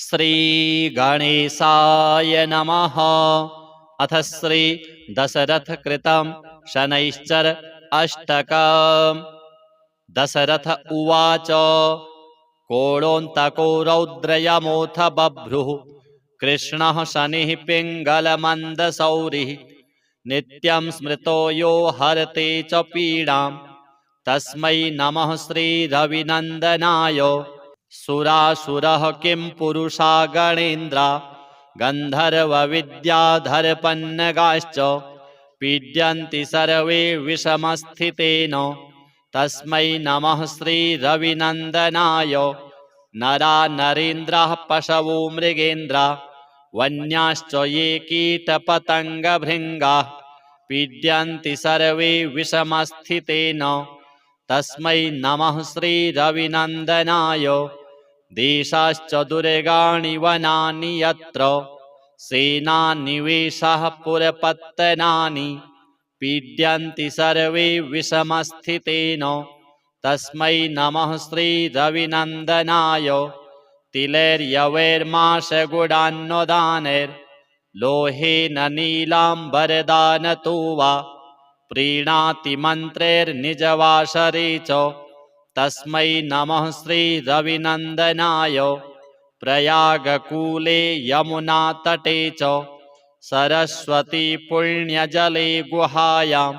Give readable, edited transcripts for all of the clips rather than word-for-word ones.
श्री गणेशाय नमः। अथ श्री दशरथ कृतं शनैश्चर अष्टकम्। दशरथ उवाच कोणोऽन्तको रौद्रयमोऽथ बभ्रुः कृष्णः शनिः पिङ्गलमन्दशौरिः नित्यं स्मृतो यो हरते च पीडां तस्मै नमः श्रीरविनन्दनाय। सुरासुरः किं पुरुषा गणेन्द्रा गन्धर्वविद्याधरपन्नगाश्च पीड्यन्ति सर्वे विषमस्थितेन तस्मै नमः श्रीरविनन्दनाय। नरा नरेन्द्राः पशवो मृगेन्द्रा वन्याश्च ये कीटपतङ्गभृङ्गाः पीड्यन्ति सर्वे विषमस्थितेन तस्मै नमः श्रीरविनन्दनाय। देशाश्च दुर्गाणि वनानि यत्र सेनानिवेशाः पुरपत्तनानि पीड्यन्ति सर्वे विषमस्थितेन तस्मै नमः श्रीरविनन्दनाय। तिलैर्यवैर्माशगुडान्नदानैर्लोहेन नीलाम्बरदानतो वा प्रीणाति मन्त्रैर्निजवासरे च तस्मै नमः श्रीरविनन्दनाय। प्रयागकूले यमुनातटे च सरस्वती पुण्यजले गुहायां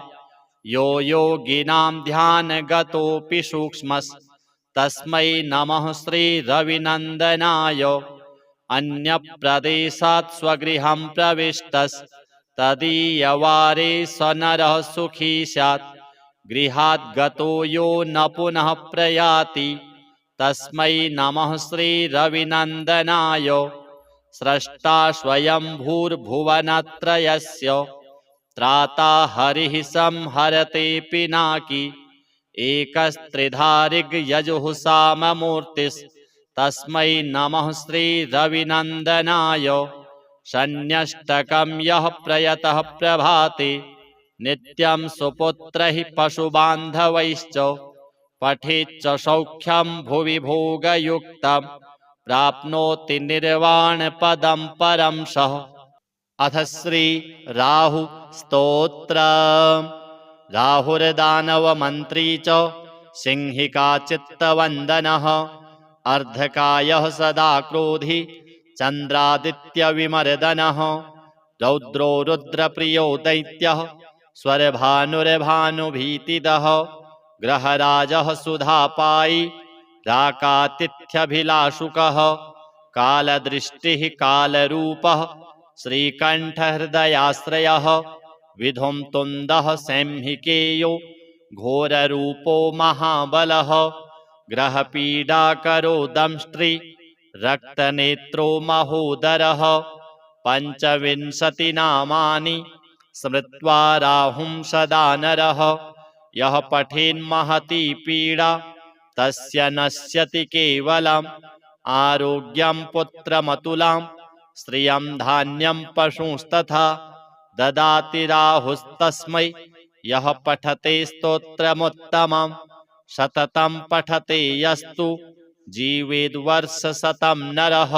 यो योगिनां ध्यानगतोऽपि सूक्ष्मस्तस्मै नमः श्रीरविनन्दनाय। अन्यप्रदेशात् स्वगृहं प्रविष्टस्तदीयवारे स नरः सुखी स्यात् गृहात् गतो यो न पुनः प्रयाति तस्मै नमः श्रीरविनन्दनाय। स्रष्टा स्वयंभूर्भुवनत्रयस्य त्राता हरिः संहरते पिनाकी एकस्त्रिधारिग्यजुः साममूर्तिस्तस्मै नमः श्रीरविनन्दनाय। शन्यष्टकं यः प्रयतः प्रभाते नित्यं सुपुत्रैः पशुबान्धवैश्च पठेच्च सौख्यं भुवि भोगयुक्तं प्राप्नोति निर्वाणपदं परं सः। अथ श्री राहु स्तोत्रम्। राहुर्दानवमन्त्री च सिंहिका चित्तवन्दनः अर्धकायः सदा क्रोधी चन्द्रादित्यविमर्दनः रौद्रो रुद्रप्रियो दैत्यः स्वरभानुर्भानुभीतिदः ग्रहराजः सुधापायी राकातिथ्यभिलाषुकः कालदृष्टिः कालरूपः श्रीकण्ठहृदयाश्रयः विधुं तुन्दः सैंहिकेयो घोररूपो महाबलः ग्रहपीडाकरो दंष्ट्री रक्तनेत्रो महोदरः पञ्चविंशतिनामानि स्मृत्वा राहुं सदा नरः यः पठेन्महती पीडा तस्य नश्यति केवलम् आरोग्यं पुत्रमतुलां श्रियं धान्यं पशुंस्तथा ददाति राहुस्तस्मै यः पठते स्तोत्रमुत्तमं सततं पठते यस्तु जीवेद्वर्षशतं नरः।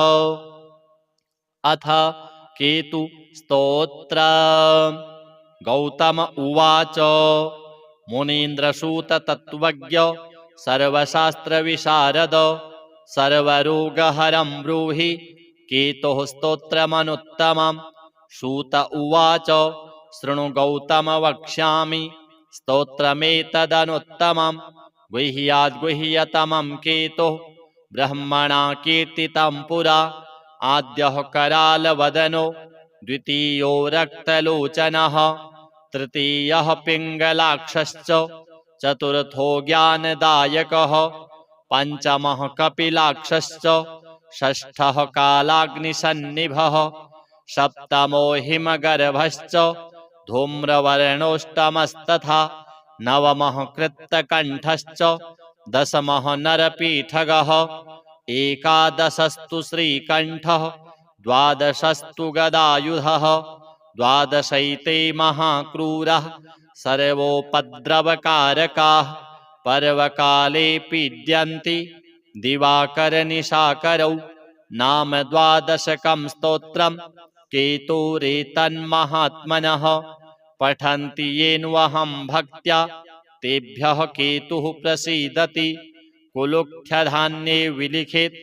अथ केतु स्तोत्रम्। गौतम उवाच मुनीन्द्रसूततत्त्वज्ञ सर्वशास्त्रविशारद सर्वरोगहरं ब्रूहि केतुः स्तोत्रमनुत्तमम्। सूत उवाच शृणु गौतम वक्ष्यामि स्तोत्रमेतदनुत्तमं गुह्याद्गुह्यतमं केतुः ब्रह्मणा कीर्तितं पुरा आद्यः करालवदनो द्वितीयो रक्तलोचनः तृतीयः पिङ्गलाक्षश्च चतुर्थो ज्ञानदायकः पञ्चमः कपिलाक्षश्च षष्ठः कालाग्निसन्निभः सप्तमो हिमगर्भश्च धूम्रवर्णोष्टमस्तथा नवमः कृत्तकण्ठश्च दशमः नरपीठगः एकादशस्तु श्रीकण्ठः द्वादशस्तु गदायुधः द्वादशैते महाक्रूरः सर्वोपद्रवकारकाः पर्वकाले पीड्यन्ति दिवाकरनिशाकरौ नाम द्वादशकं स्तोत्रं केतुरेतन्महात्मनः पठन्ति येन्वहं भक्त्या तेभ्यः केतुः प्रसीदति कुलुख्यधान्ये विलिखित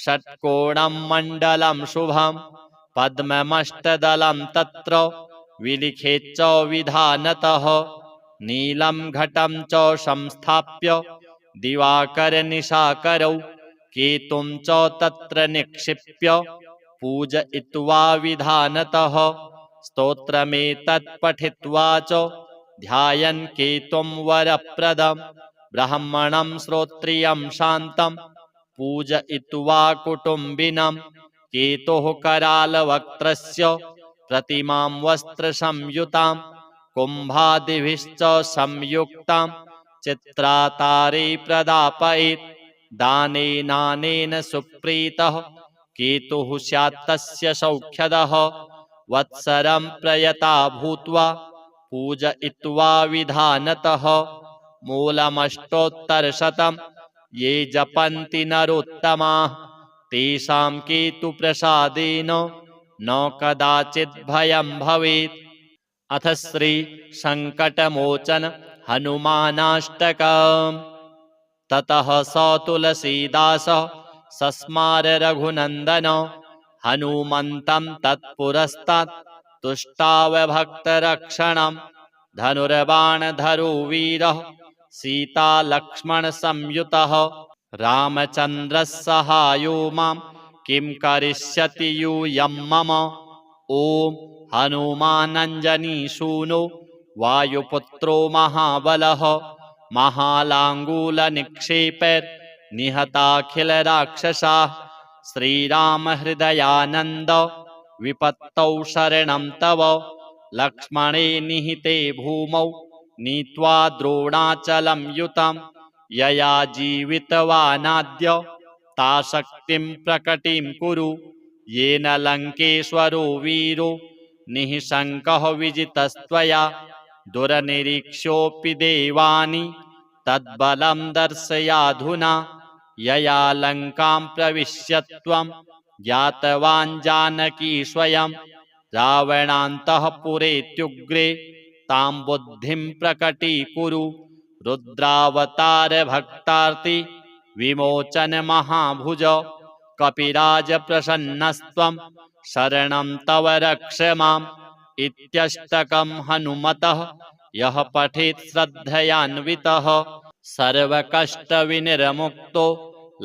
षट्कोणं मण्डलं शुभं पद्ममष्टदलं तत्र विलिखेच्च विधानतः नीलं घटं च संस्थाप्य दिवाकरनिशाकरौ केतुं च तत्र निक्षिप्य पूजयित्वा विधानतः स्तोत्रमेतत् पठित्वा च ध्यायन् केतुं वरप्रदं ब्राह्मणं श्रोत्रियं शान्तं पूजयित्वा कुटुम्बिनं केतुः करालवक्त्रस्य प्रतिमां वस्त्रसंयुतां कुम्भादिभिश्च संयुक्तां चित्रातारे प्रदापयेत् दानेनानेन सुप्रीतः केतुः स्यात् तस्य सौख्यदः वत्सरं प्रयता भूत्वा पूजयित्वा विधानतः मूलमष्टोत्तरशतं ये जपन्ति नरोत्तमाः तेषां केतुप्रसादेन न कदाचित् भयं भवेत्। अथ श्री संकटमोचन हनुमानाष्टकम्। ततः स तुलसीदासः सस्मार रघुनन्दन हनुमन्तं तत्पुरस्तात् तुष्टाव भक्तरक्षणं धनुर्बाणधरो वीरः सीतालक्ष्मणसंयुतः रामचन्द्रः सहायो मां किं करिष्यति यूयं मम ॐ हनुमानञ्जनीसूनो वायुपुत्रो महाबलः महालाङ्गूलनिक्षेपैर्निहताखिलराक्षसाः श्रीरामहृदयानन्द विपत्तौ शरणं तव लक्ष्मणे निहिते भूमौ नीत्वा द्रोणाचलं युतं यया जीवितवानाद्य ता शक्तिं प्रकटिं कुरु येन लङ्केश्वरो वीरो निःशङ्कः विजितस्त्वया दुरनिरीक्ष्योऽपि देवानि तद्बलं दर्शयाधुना यया लङ्कां प्रविश्य त्वं ज्ञातवान् जानकी स्वयं रावणान्तःपुरेत्युग्रे तां बुद्धिं प्रकटीकुरु रुद्रावतार भक्तार्ति विमोचन महाभुज कपिराज प्रसन्नस्त्वं शरणं तव रक्ष माम् इत्यष्टकं हनुमतः यः पठेत् श्रद्धयान्वितः सर्वकष्टविनिर्मुक्तो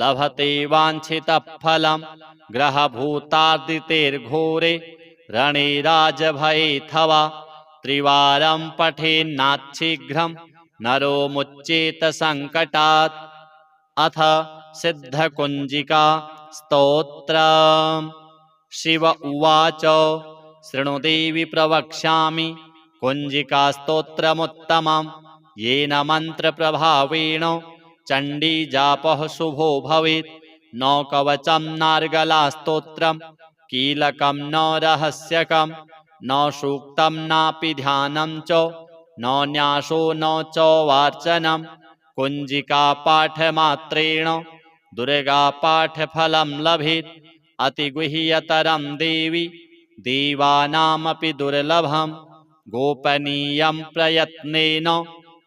लभते वाञ्छितफलं ग्रहभूतार्दितेर्घोरे रणे राजभयेऽथवा त्रिवारं पठेन्नाच्छीघ्रं नरो मुच्येत संकटात्। अथ सिद्धकुञ्जिका स्तोत्रम्। शिव उवाच शृणु देवि प्रवक्ष्यामि कुञ्जिकास्तोत्रमुत्तमं येन मन्त्रप्रभावेण चण्डीजापः शुभो भवेत् न कवचं नार्गलास्तोत्रं कीलकं न रहस्यकं न सूक्तं नापि ध्यानं च न न्यासो न च वार्चनं कुञ्जिकापाठमात्रेण दुर्गापाठफलं लभेत् अतिगुह्यतरं देवि देवानामपि दुर्लभं गोपनीयं प्रयत्नेन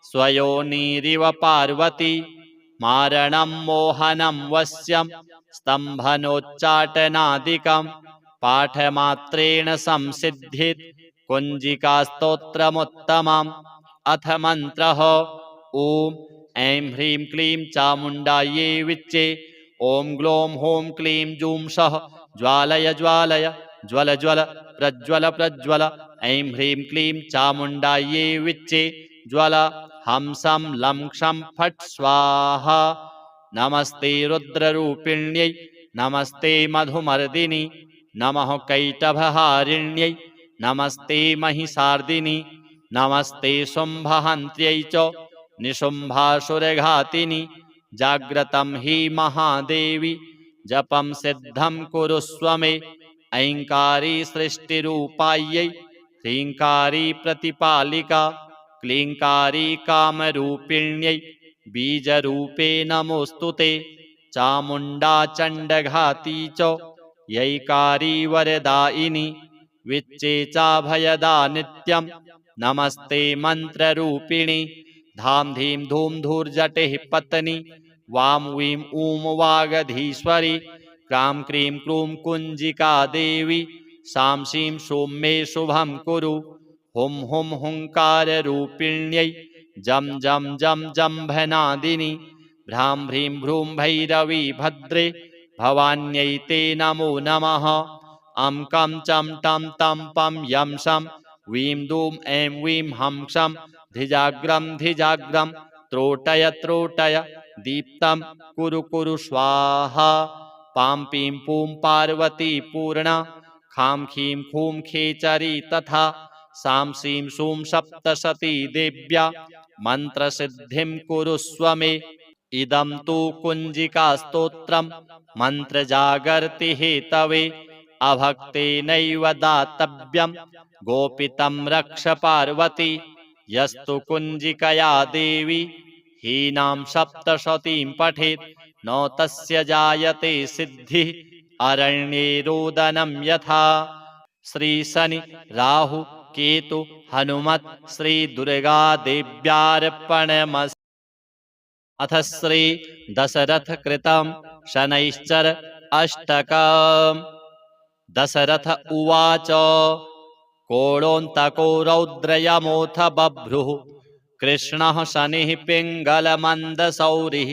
स्वयोनिरिव पार्वती मारणं मोहनं वश्यं स्तम्भनोच्चाटनादिकं पाठमात्रेण संसिद्धित् कुञ्जिकास्तोत्रमुत्तमम्। अथ मन्त्रः ॐ ऐं ह्रीं क्लीं चामुण्डायै विच्चे ॐ ग्लौं हौं क्लीं जूं सः ज्वालय ज्वालय ज्वल ज्वल प्रज्वल प्रज्वल ऐं ह्रीं क्लीं चामुण्डायै विच्चे ज्वल हंसं लं क्षं फट् स्वाहा। नमस्ते रुद्ररूपिण्यै नमस्ते मधुमर्दिनि नमः कैटभहारिण्यै नमस्ते महिषार्दिनि नमस्ते शुम्भहन्त्यै च निशुम्भासुरघातिनि जाग्रतं हि महादेवी जपं सिद्धं कुरुस्व मे ऐङ्कारी सृष्टिरूपायै ह्रीङ्कारी प्रतिपालिका क्लीङ्कारी कामरूपिण्यै बीजरूपे नमोऽस्तु ते चामुण्डा चण्डघाती च यैकारी वरदायिनी विच्चेचा भयदा नित्यं नमस्ते मन्त्ररूपिणी धाम धीम धूम धूर्जटेः पत्नी वां वीं ऊं वागधीश्वरी क्रां क्रीं क्रूं कुञ्जिका देवी सां सीं सों मे शुभं कुरु हुं हुं हुंकाररूपिण्यै जं जं जं जम्भनादिनी भ्रां भ्रीं भ्रूं भैरवी भद्रे भवान्यै ते नमो नमः अं कं चं टं तं पं यं शं वीं दूं ऐं वीं हं शं धिजाग्रं धिजाग्रं त्रोटय त्रोटय दीप्तं कुरु कुरु स्वाहा पां पीं पूं पार्वती पूर्णा खां खीं खूं खेचरी तथा सां सीं सूं सप्तशती देव्या मन्त्रसिद्धिं कुरुष्व मे इदं तु कुञ्जिकास्तोत्रं मन्त्रजागर्ति हेतवे अभक्तेनैव दातव्यं गोपितं रक्ष पार्वती यस्तु कुञ्जिकया देवी हीनां सप्तशतीं पठेत् न तस्य जायते सिद्धिः अरण्ये रोदनं यथा श्री शनि राहु केतु हनुमत् श्री दुर्गा देव्यार्पणमस्तु। अथ श्री दशरथ कृतं शनैश्चर अष्टकम्। दशरथ उवाच कोणोऽन्तको रौद्रयमोऽथ बभ्रुः कृष्णः शनिः पिङ्गलमन्दशौरिः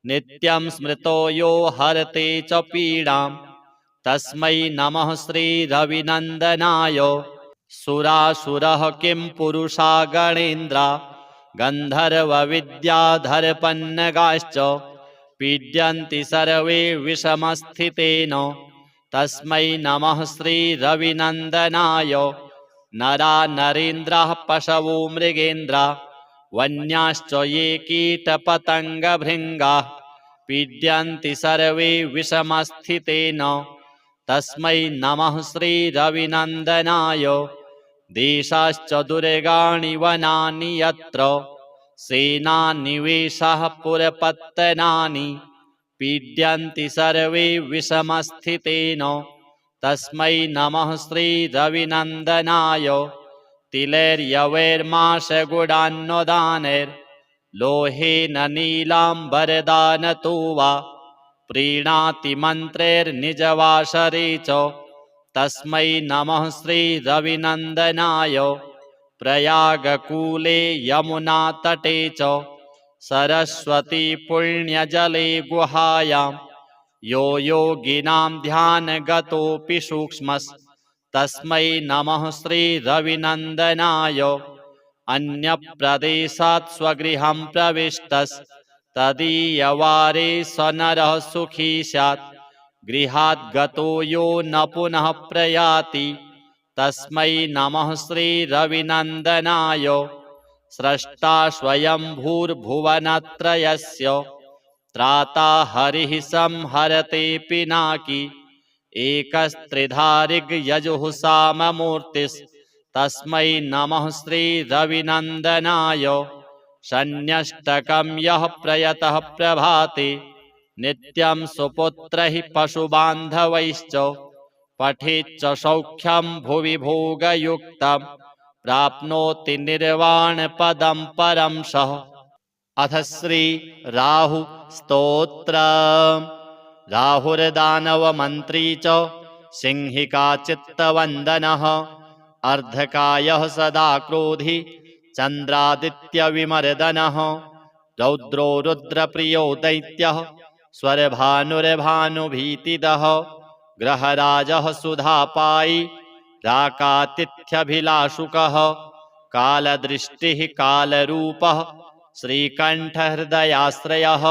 नित्यं स्मृतो यो हरते च पीडां तस्मै नमः श्रीरविनन्दनाय सुरासुरः किं पुरुषा गणेन्द्रा गन्धर्वविद्याधरपन्नगाश्च पीड्यन्ति सर्वे विषमस्थितेन तस्मै नमः श्रीरविनन्दनाय नरा नरेन्द्राः पशवो मृगेन्द्रा वन्याश्च ये कीटपतङ्गभृङ्गाः पीड्यन्ति सर्वे विषमस्थितेन तस्मै नमः श्रीरविनन्दनाय देशाश्च दुर्गाणि वनानि यत्र सेनानिवेशाः पुरपत्तनानि पीड्यन्ति सर्वे विषमस्थितेन तस्मै नमः श्रीरविनन्दनाय तिलैर्यवैर्माशगुडान्नदानैर्लोहेन नीलाम्बरदानतो वा प्रीणाति मन्त्रैर्निजवासरे च तस्मै नमः श्रीरविनन्दनाय प्रयागकूले यमुनातटे च सरस्वती पुण्यजले गुहायां यो योगिनां ध्यानगतोऽपि सूक्ष्मस्तस्मै नमः श्रीरविनन्दनाय अन्यप्रदेशात् स्वगृहं प्रविष्टस्तदीयवारे स नरः सुखी स्यात् गृहात् गतो यो न पुनः प्रयाति तस्मै नमः श्रीरविनन्दनाय स्रष्टा स्वयंभूर्भुवनत्रयस्य त्राता हरिः संहरते पिनाकी एकस्त्रिधारिग्यजुः साममूर्तिस्तस्मै नमः श्रीरविनन्दनाय शन्यष्टकं यः प्रयतः प्रभाते नित्यं सुपुत्रैः पशुबान्धवैश्च पठेच्च सौख्यं भुवि भोगयुक्तं प्राप्नोति निर्वाणपदं परं सः। अथ श्री राहु स्तोत्रम्। राहुर्दानवमन्त्री च सिंहिका चित्तवन्दनः अर्धकायः सदा क्रोधी चन्द्रादित्यविमर्दनः रौद्रो रुद्रप्रियो दैत्यः स्वरभानुर्भानुभीतिदः ग्रहराजः सुधापायी राकातिथ्यभिलाषुकः कालदृष्टिः कालरूपः श्रीकण्ठहृदयाश्रयः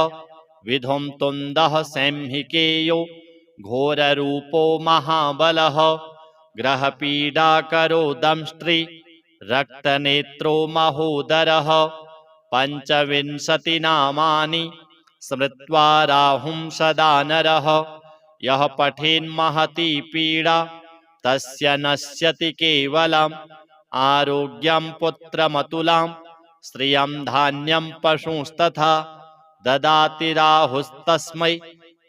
विधुं तुन्दः सैंहिकेयो घोररूपो महाबलः ग्रहपीडाकरो दंष्ट्री रक्तनेत्रो महोदरः पञ्चविंशतिनामानि स्मृत्वा राहुं सदा नरः यः पठेन्महती पीडा तस्य नश्यति केवलम् आरोग्यं पुत्रमतुलां श्रियं धान्यं पशुंस्तथा ददाति राहुस्तस्मै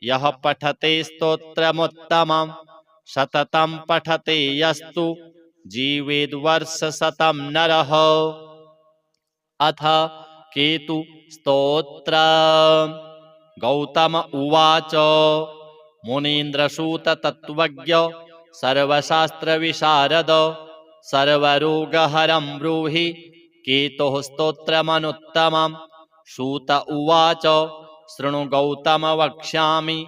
यः पठते स्तोत्रमुत्तमं सततं पठते यस्तु जीवेद्वर्षशतं नरः। अथ केतु स्तोत्र। गौतम उवाच मुनीन्द्रसूत तत्त्वज्ञ सर्वशास्त्रविशारद सर्वरोगहरं ब्रूहि केतोः स्तोत्रमनुत्तमम्। सूत उवाच शृणु गौतम वक्ष्यामि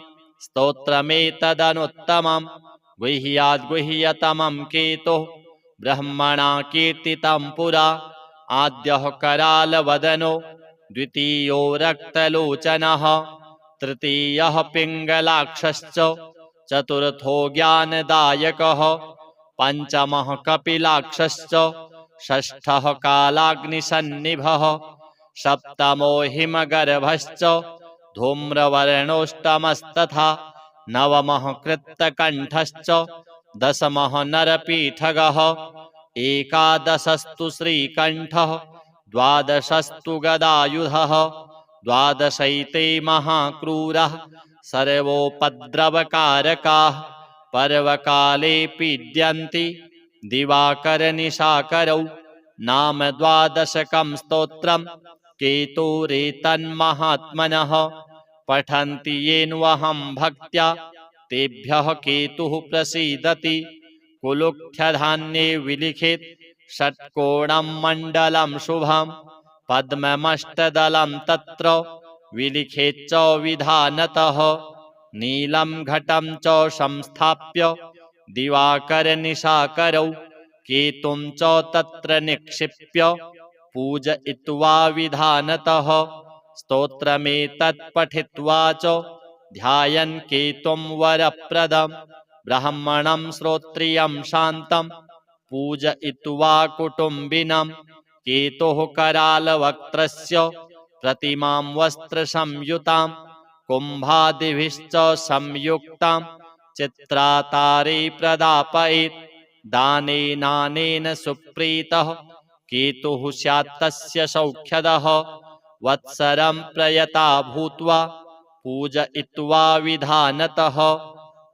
स्तोत्रमेतदनुत्तमम्। गुह्याद्गुह्यतमं केतुः ब्रह्मणा कीर्तितं पुरा। आद्यः करालवदनो द्वितीयो रक्तलोचनः तृतीयः पिङ्गलाक्षश्च चतुर्थो ज्ञानदायकः पञ्चमः कपिलाक्षश्च षष्ठः कालाग्निसन्निभः सप्तमो हिमगर्भश्च धूम्रवर्णोष्टमस्तथा नवमः कृत्तकण्ठश्च दशमः नरपीठगः एकादशस्तु श्रीकण्ठः द्वादशस्तु गदायुधः द्वादशैते महाक्रूरः सर्वोपद्रवकारकाः पर्वकाले पीड्यन्ति दिवाकरनिशाकरौ। नाम द्वादशकं स्तोत्रं केतुरेतन्महात्मनः पठन्ति येन्वहं भक्त्या तेभ्यः केतुः प्रसीदति। कुलुख्यधान्ये विलिखित षट्कोणं मण्डलं शुभं पद्ममष्टदलं तत्र विलिखेच्च विधानतः नीलं घटं च संस्थाप्य दिवाकरनिशाकरौ केतुं च तत्र निक्षिप्य पूजयित्वा विधानतः स्तोत्रमेतत् पठित्वा च ध्यायन् केतुं वरप्रदं ब्राह्मणं श्रोत्रियं शान्तं पूजयित्वा कुटुम्बिनं केतुः करालवक्त्रस्य प्रतिमां वस्त्रसंयुतां कुम्भादिभिश्च संयुक्तां चित्रातारे प्रदापयेत्। दानेनानेन सुप्रीतः केतुः स्यात् तस्य सौख्यदः वत्सरं प्रयता भूत्वा पूजयित्वा विधानतः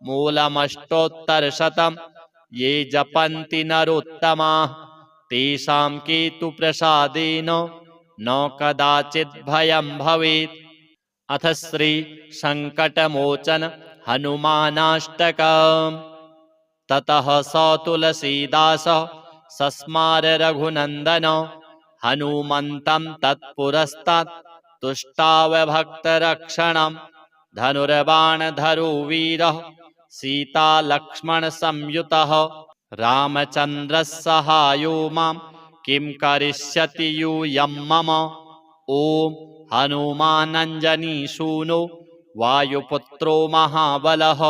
मूलमष्टोत्तरशतं ये जपन्ति नरोत्तमाः तेषां केतुप्रसादेन न कदाचित् भयं भवेत्। अथ श्री संकटमोचन हनुमानाष्टकम्। ततः स तुलसीदासः सस्मार रघुनन्दन हनुमन्तं तत्पुरस्तात् तुष्टाव भक्तरक्षणं धनुर्बाणधरो वीरः सीतालक्ष्मणसंयुतः रामचन्द्रः सहायो मां किं करिष्यति यूयं मम। ॐ हनुमानञ्जनीसूनो वायुपुत्रो महाबलः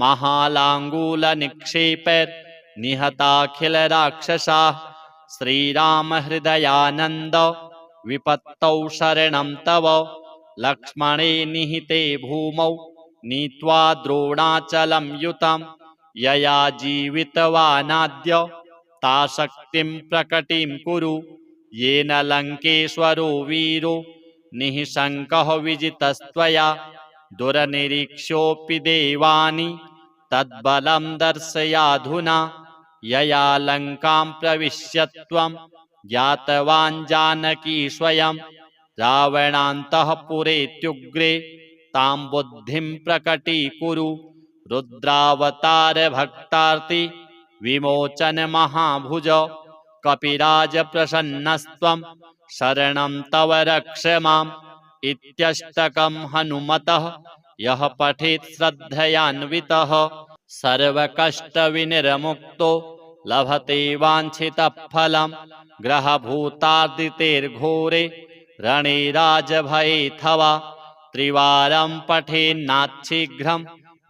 महालाङ्गूलनिक्षेपैर्निहताखिलराक्षसाः श्रीरामहृदयानन्द विपत्तौ शरणं तव लक्ष्मणे निहिते भूमौ नीत्वा द्रोणाचलं युतं यया जीवितवानाद्य ता शक्तिं प्रकटिं कुरु येन लङ्केश्वरो वीरो निःशङ्कः विजितस्त्वया दुरनिरीक्ष्योऽपि देवानि तद्बलं दर्शयाधुना यया लङ्कां प्रविश्य त्वं ज्ञातवान् जानकी स्वयं रावणान्तःपुरेत्युग्रे तां बुद्धिं प्रकटीकुरु रुद्रावतार भक्तार्ति विमोचन महाभुज कपिराज प्रसन्नस्त्वं शरणं तव रक्ष माम्। इत्यष्टकं हनुमतः यः पठेत् श्रद्धयान्वितः सर्वकष्टविनिर्मुक्तो लभते वाञ्छितफलं ग्रहभूतार्दितेर्घोरे रणे राजभयेऽथवा त्रिवारं पठेन्नाच्छीघ्रं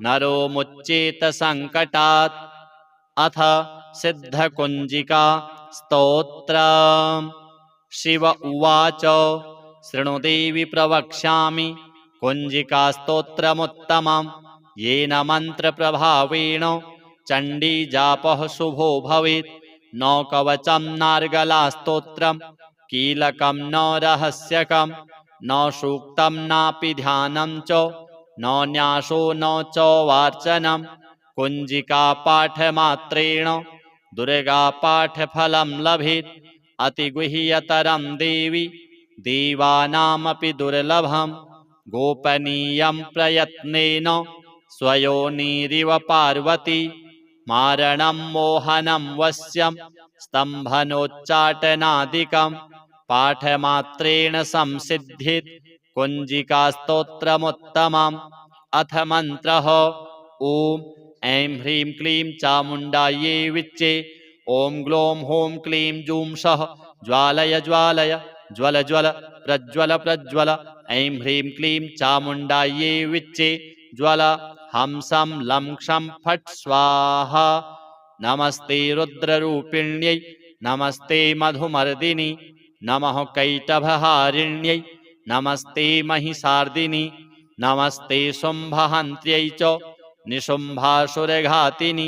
नरो मुच्येत संकटात्। अथ सिद्धकुञ्जिका स्तोत्रम्। शिव उवाच शृणु देवि प्रवक्ष्यामि कुञ्जिकास्तोत्रमुत्तमं येन मन्त्रप्रभावेण चण्डीजापः शुभो भवेत्। न कवचं नार्गलास्तोत्रं कीलकं न रहस्यकं न सूक्तं नापि ध्यानं च न न्यासो न च वार्चनं कुञ्जिकापाठमात्रेण दुर्गापाठफलं लभेत् अतिगुह्यतरं देवि देवानामपि दुर्लभं गोपनीयं प्रयत्नेन स्वयोनिरिव पार्वती मारणं मोहनं वश्यं स्तम्भनोच्चाटनादिकं पाठमात्रेण संसिद्धित् कुञ्जिकास्तोत्रमुत्तमम् अथ मन्त्रः ॐ ऐं ह्रीं क्लीं चामुण्डायै विच्चे ॐ ग्लौं हौं क्लीं जूं सः ज्वालय ज्वालय ज्वल ज्वल प्रज्वल प्रज्वल ऐं ह्रीं क्लीं चामुण्डायै विच्चे ज्वल हंसं लं क्षं फट् स्वाहा नमस्ते रुद्ररूपिण्यै नमस्ते मधुमर्दिनि नमः कैटभहारिण्यै नमस्ते महिषार्दिनि नमस्ते शुम्भहन्त्यै च निशुम्भासुरघातिनि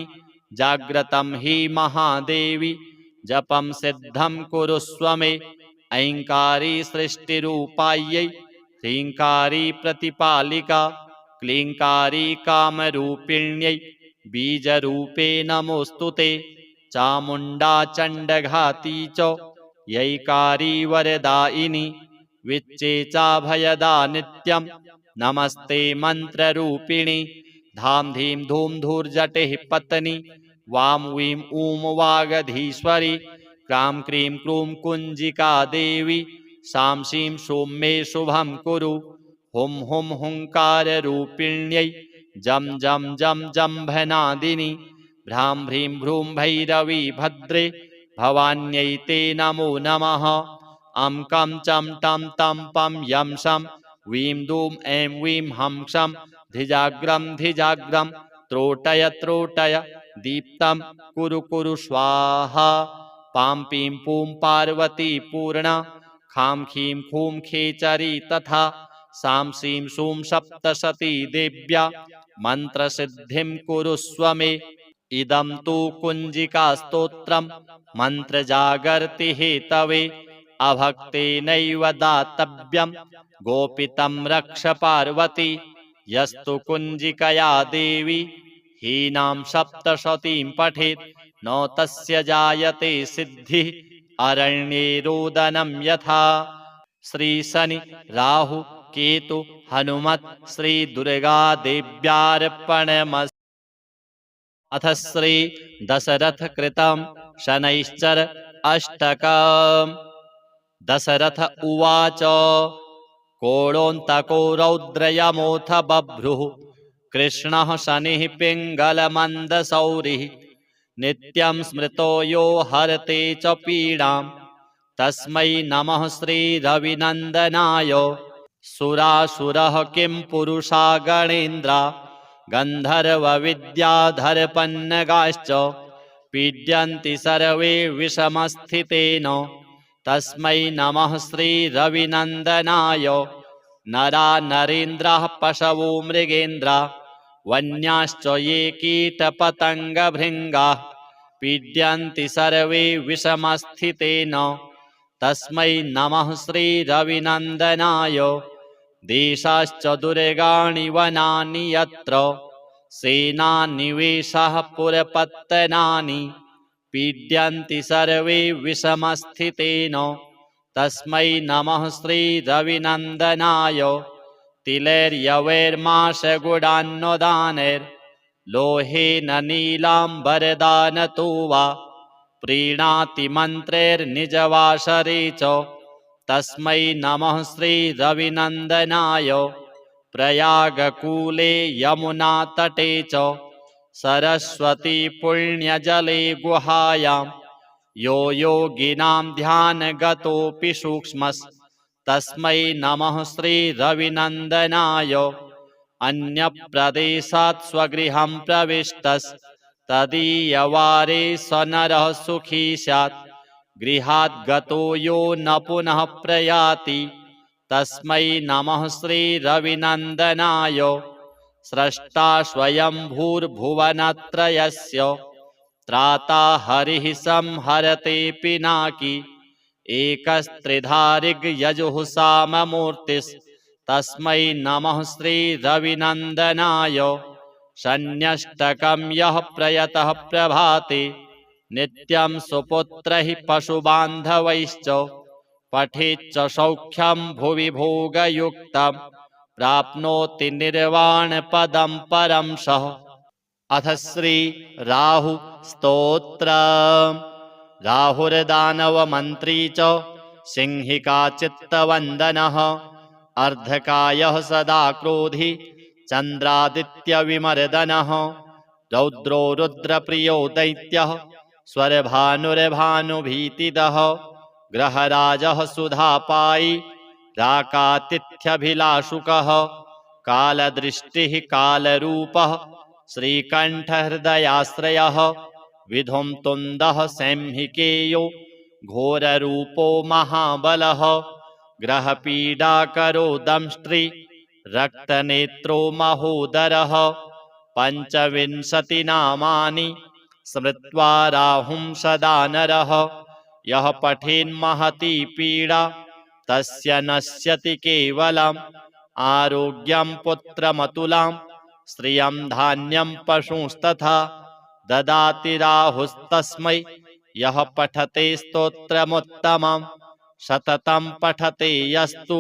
जाग्रतं हि महादेवी जपं सिद्धं कुरुष्व मे ऐङ्कारी सृष्टिरूपायै ह्रीङ्कारी प्रतिपालिका क्लीङ्कारी कामरूपिण्यै बीजरूपे नमोऽस्तु ते चामुण्डा चण्डघाती च यैकारी वरदायिनी विच्चे चाभयदा नित्यं नमस्ते मन्त्ररूपिणि धाम धीं धूम धूर्जटिः पत्नी वां वीं ऊं वागधीश्वरी क्रां क्रीं क्रूं कुञ्जिका देवी सां सीं सों मे शुभं कुरु हुं हुं हुङ्काररूपिण्यै जं जं जं जम्भनादिनि भ्रां भ्रीं भ्रूं भैरवी भद्रे भवान्यै ते नमो नमः अं कं चं टं तं पं यं शं वीं दूं ऐं वीं हं क्षं धिजाग्रं धिजाग्रं त्रोटय त्रोटय दीप्तं कुरु कुरु स्वाहा पां पीं पूं पार्वती पूर्णा खां खीं खूं खेचरी तथा सां सीं सूं सप्तशती देव्या मन्त्रसिद्धिं कुरुष्व मे इदं तु कुञ्जिकास्तोत्रं मन्त्रजागर्ति हेतवे अभक्तेनैव दातव्यं गोपितं रक्ष पार्वती यस्तु कुञ्जिकया देवी हीनां सप्तशतीं पठेत् न तस्य जायते सिद्धिः अरण्ये रोदनं यथा श्री शनि राहु केतु हनुमत् श्री दुर्गा देव्यार्पणमस्तु। अथ श्री दशरथ कृतं शनैश्चर अष्टकम्। दशरथ उवाच कोणोऽन्तको रौद्रयमोऽथ बभ्रुः कृष्णः शनिः पिङ्गलमन्दशौरिः नित्यं स्मृतो यो हरते च पीडां तस्मै नमः श्रीरविनन्दनाय सुरासुरः किं पुरुषा गणेन्द्रा गन्धर्वविद्याधरपन्नगाश्च पीड्यन्ति सर्वे विषमस्थितेन तस्मै नमः श्रीरविनन्दनाय नरा नरेन्द्राः पशवो मृगेन्द्रा वन्याश्च ये कीटपतङ्गभृङ्गाः पीड्यन्ति सर्वे विषमस्थितेन तस्मै नमः श्रीरविनन्दनाय देशाश्च दुर्गाणि वनानि यत्र सेनानिवेशाः पुरपत्तनानि पीड्यन्ति सर्वे विषमस्थितेन तस्मै नमः श्रीरविनन्दनाय तिलैर्यवैर्माशगुडान्नदानैर्लोहेन नीलाम्बरदानतो वा प्रीणाति मन्त्रैर्निजवासरे च तस्मै नमः श्रीरविनन्दनाय प्रयागकूले यमुनातटे च सरस्वती पुण्यजले गुहायां यो योगिनां ध्यानगतोऽपि सूक्ष्मस्तस्मै नमः श्रीरविनन्दनाय अन्यप्रदेशात् स्वगृहं प्रविष्टस्तदीयवारे स नरः सुखी स्यात् गृहात् गतो यो न पुनः प्रयाति तस्मै नमः श्रीरविनन्दनाय स्रष्टा स्वयंभूर्भुवनत्रयस्य त्राता हरिः संहरते पिनाकी एकस्त्रिधारिग्यजुः साममूर्तिस् तस्मै नमः श्रीरविनन्दनाय शन्यष्टकं यः प्रयतः प्रभाते नित्यं सुपुत्रैः पशुबान्धवैश्च पठेच्च सौख्यं भुवि भोगयुक्तं प्राप्नोति निर्वाणपदं परं सः। अथ श्री राहु स्तोत्र। राहुर्दानवमन्त्री च सिंहिका चित्तवन्दनः अर्धकायः सदा क्रोधी चन्द्रादित्यविमर्दनः रौद्रो रुद्रप्रियो दैत्यः स्वरभानुर्भानुभीतिदः ग्रहराजः सुधापायी राकातिथ्यभिलाषुकः कालदृष्टिः कालरूपः श्रीकण्ठहृदयाश्रयः विधुं तुन्दः सैंहिकेयो घोररूपो महाबलः ग्रहपीडाकरो दंष्ट्री रक्तनेत्रो महोदरः पञ्चविंशतिनामानि स्मृत्वा राहुं सदा नरः यः पठेन्महती पीडा तस्य नश्यति केवलम् आरोग्यं पुत्रमतुलां श्रियं धान्यं पशुंस्तथा ददाति राहुस्तस्मै यः पठते स्तोत्रमुत्तमं सततं पठते यस्तु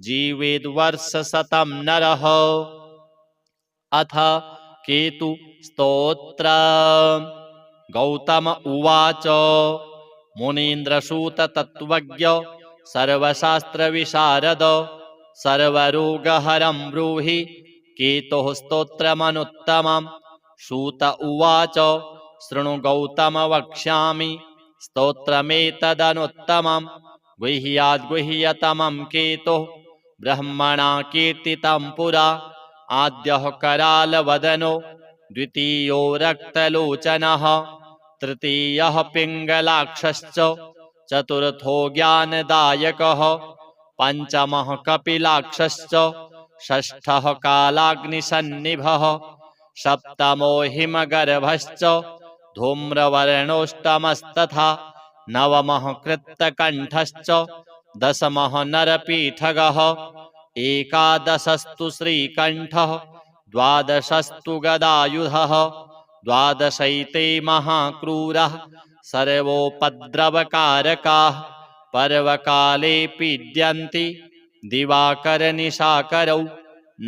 जीवेद्वर्षशतं नरः। अथ केतु स्तोत्र। गौतम उवाच मुनीन्द्रसूत तत्त्वज्ञ सर्वशास्त्रविशारद सर्वरोगहरं ब्रूहि केतुः स्तोत्रमनुत्तमं। सूत उवाच शृणु गौतम वक्ष्यामि स्तोत्रमेतदनुत्तमं गुह्याद्गुह्यतमं केतुः ब्रह्मणा कीर्तितं पुरा आद्यः करालवदनो द्वितीयो रक्तलोचनः तृतीयः पिङ्गलाक्षश्च चतुर्थो ज्ञानदायकः पञ्चमः कपिलाक्षश्च षष्ठः कालाग्निसन्निभः सप्तमो हिमगर्भश्च धूम्रवर्णोष्टमस्तथा नवमः कृत्तकण्ठश्च दशमः नरपीठगः एकादशस्तु श्रीकण्ठः द्वादशस्तु गदायुधः द्वादशैते महाक्रूरः सर्वोपद्रवकारकाः पर्वकाले पीड्यन्ति दिवाकरनिशाकरौ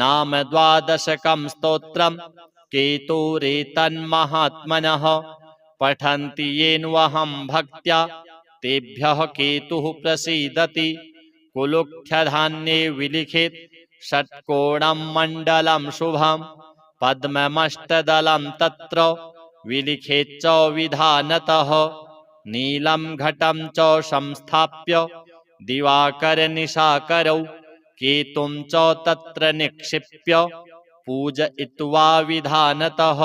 नाम द्वादशकं स्तोत्रं केतुरेतन्महात्मनः पठन्ति येन्वहं भक्त्या तेभ्यः केतुः प्रसीदति कुलुक्थ्यधान्ये विलिखित षट्कोणं मण्डलं शुभं पद्ममष्टदलं तत्र विलिखेच्च विधानतः नीलं घटं च संस्थाप्य दिवाकरनिशाकरौ केतुं च तत्र निक्षिप्य पूजयित्वा विधानतः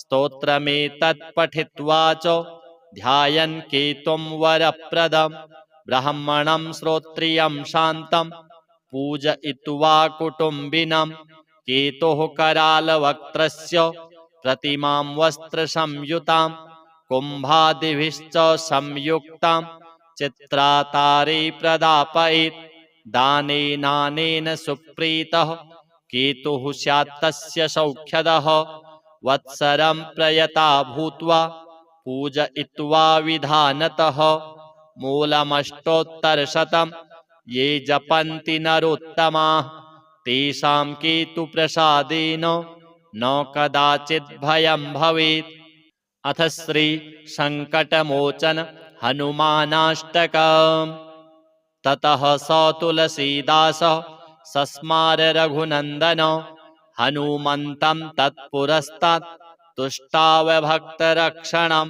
स्तोत्रमेतत् पठित्वा च ध्यायन् केतुं वरप्रदं ब्राह्मणं श्रोत्रियं शान्तं पूजयित्वा कुटुम्बिनं केतुः करालवक्त्रस्य प्रतिमां वस्त्रसंयुतां कुम्भादिभिश्च संयुक्तां चित्रातारे प्रदापयेत् दानेनानेन सुप्रीतः केतुः स्यात् तस्य सौख्यदः वत्सरं प्रयता भूत्वा पूजयित्वा विधानतः मूलमष्टोत्तरशतं ये जपन्ति नरोत्तमाः तेषां केतुप्रसादेन न कदाचित् भयं भवेत्। अथ श्री संकटमोचन हनुमानाष्टकम्। ततः स तुलसीदासः सस्मार रघुनन्दन हनुमन्तं तत्पुरस्तात् तुष्टाव भक्तरक्षणं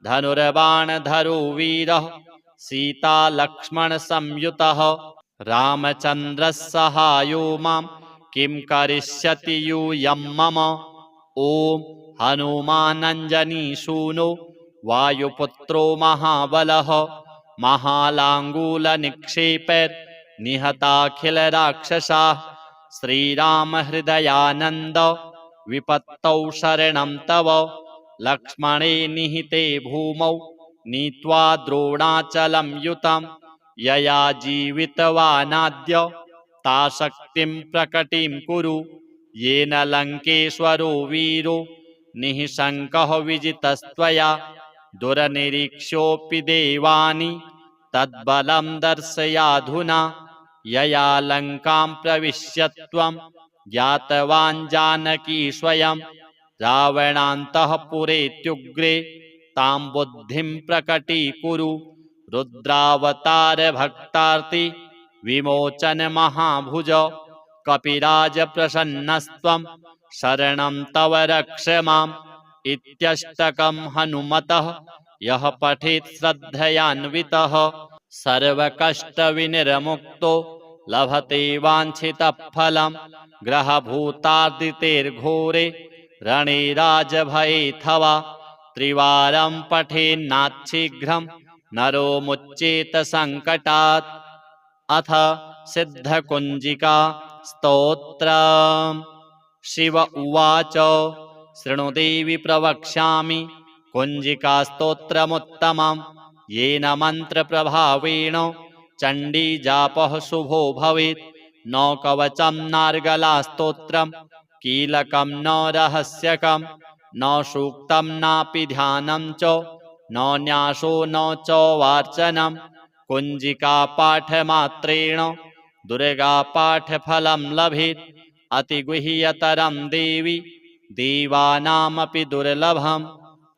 धनुर्बाणधरो वीरः सीतालक्ष्मणसंयुतः रामचन्द्रः सहायो मां किं करिष्यति यूयं मम ॐ हनुमानञ्जनीसूनो वायुपुत्रो महाबलः महालाङ्गूलनिक्षेपैर्निहताखिलराक्षसाः श्रीरामहृदयानन्द विपत्तौ शरणं तव लक्ष्मणे निहिते भूमौ नीत्वा द्रोणाचलं युतं यया जीवितवानाद्य ताशक्तिं प्रकटिं कुरु येन लङ्केश्वरो वीरो निःशङ्कः विजितस्त्वया दुरनिरीक्ष्योऽपि देवानि तद्बलं दर्शयाधुना यया लङ्कां प्रविश्य त्वं ज्ञातवान् जानकी स्वयं रावणान्तःपुरेत्युग्रे तां बुद्धिं प्रकटीकुरु रुद्रावतार भक्तार्ति विमोचन महाभुज कपिराज प्रसन्नस्त्वं शरणं तव रक्ष माम् इत्यष्टकं हनुमतः यः पठेत् श्रद्धयान्वितः सर्वकष्टविनिर्मुक्तो लभते वाञ्छितफलं ग्रहभूतार्दितेर्घोरे रणे राजभयेऽथवा त्रिवारं पठेन्नाच्छीघ्रं नरो मुच्येत संकटात्। अथ सिद्धकुञ्जिका स्तोत्रम्। शिव उवाच शृणु देवि प्रवक्ष्यामि कुञ्जिका स्तोत्रमुत्तमं येन मन्त्रप्रभावेण चण्डीजापः शुभो भवेत्। न कवचं नार्गला स्तोत्रं कीलकं न रहस्यकं न सूक्तं नापि ध्यानं च न न्यासो न च वार्चनं कुञ्जिका पाठमात्रेण दुर्गा पाठफलं लभेत्। अतिगुह्यतरं देवि देवानामपि दुर्लभं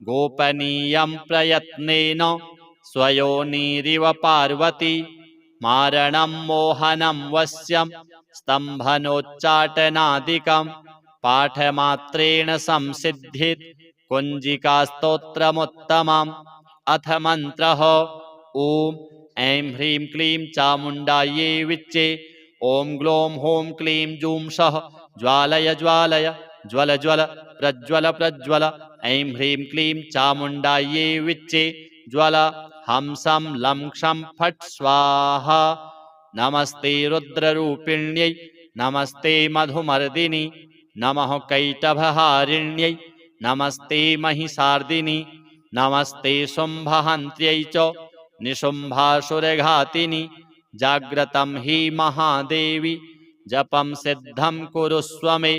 गोपनीयं प्रयत्नेन स्वयोनिरिव पार्वती मारणं मोहनं वश्यं स्तम्भनोच्चाटनादिकं पाठमात्रेण संसिद्धित् कुञ्जिकास्तोत्रमुत्तमम्। अथ मन्त्रः ॐ ऐं ह्रीं क्लीं चामुण्डायै विच्चे ॐ ग्लौं हौं क्लीं जूं सः ज्वालय ज्वालय ज्वल ज्वल प्रज्वल प्रज्वल ऐं ह्रीं क्लीं चामुण्डायै विच्चे ज्वल हंसं लं क्षं फट् स्वाहा। नमस्ते रुद्ररूपिण्यै नमस्ते मधुमर्दिनि नमः कैटभहारिण्यै नमस्ते महिषार्दिनि नमस्ते शुम्भहन्त्यै च निशुम्भासुरघातिनि। जाग्रतं हि महादेवी जपं सिद्धं कुरुस्व मे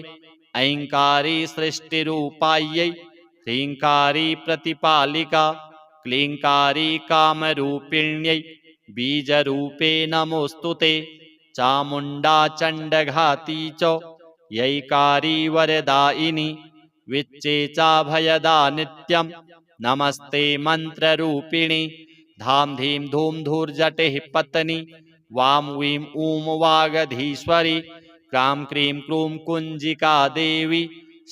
ऐङ्कारी सृष्टिरूपायै ह्रीङ्कारी प्रतिपालिका क्लीङ्कारी कामरूपिण्यै बीजरूपे नमोऽस्तु ते। चामुण्डा चण्डघाती च यैकारी वरदायिनी विच्चे चाभयदा नित्यं नमस्ते मन्त्ररूपिणी। धाम धीं धूम धूर्जटेः पत्नी वां वीं ऊं वागधीश्वरी क्रां क्रीं क्रूं कुञ्जिका देवी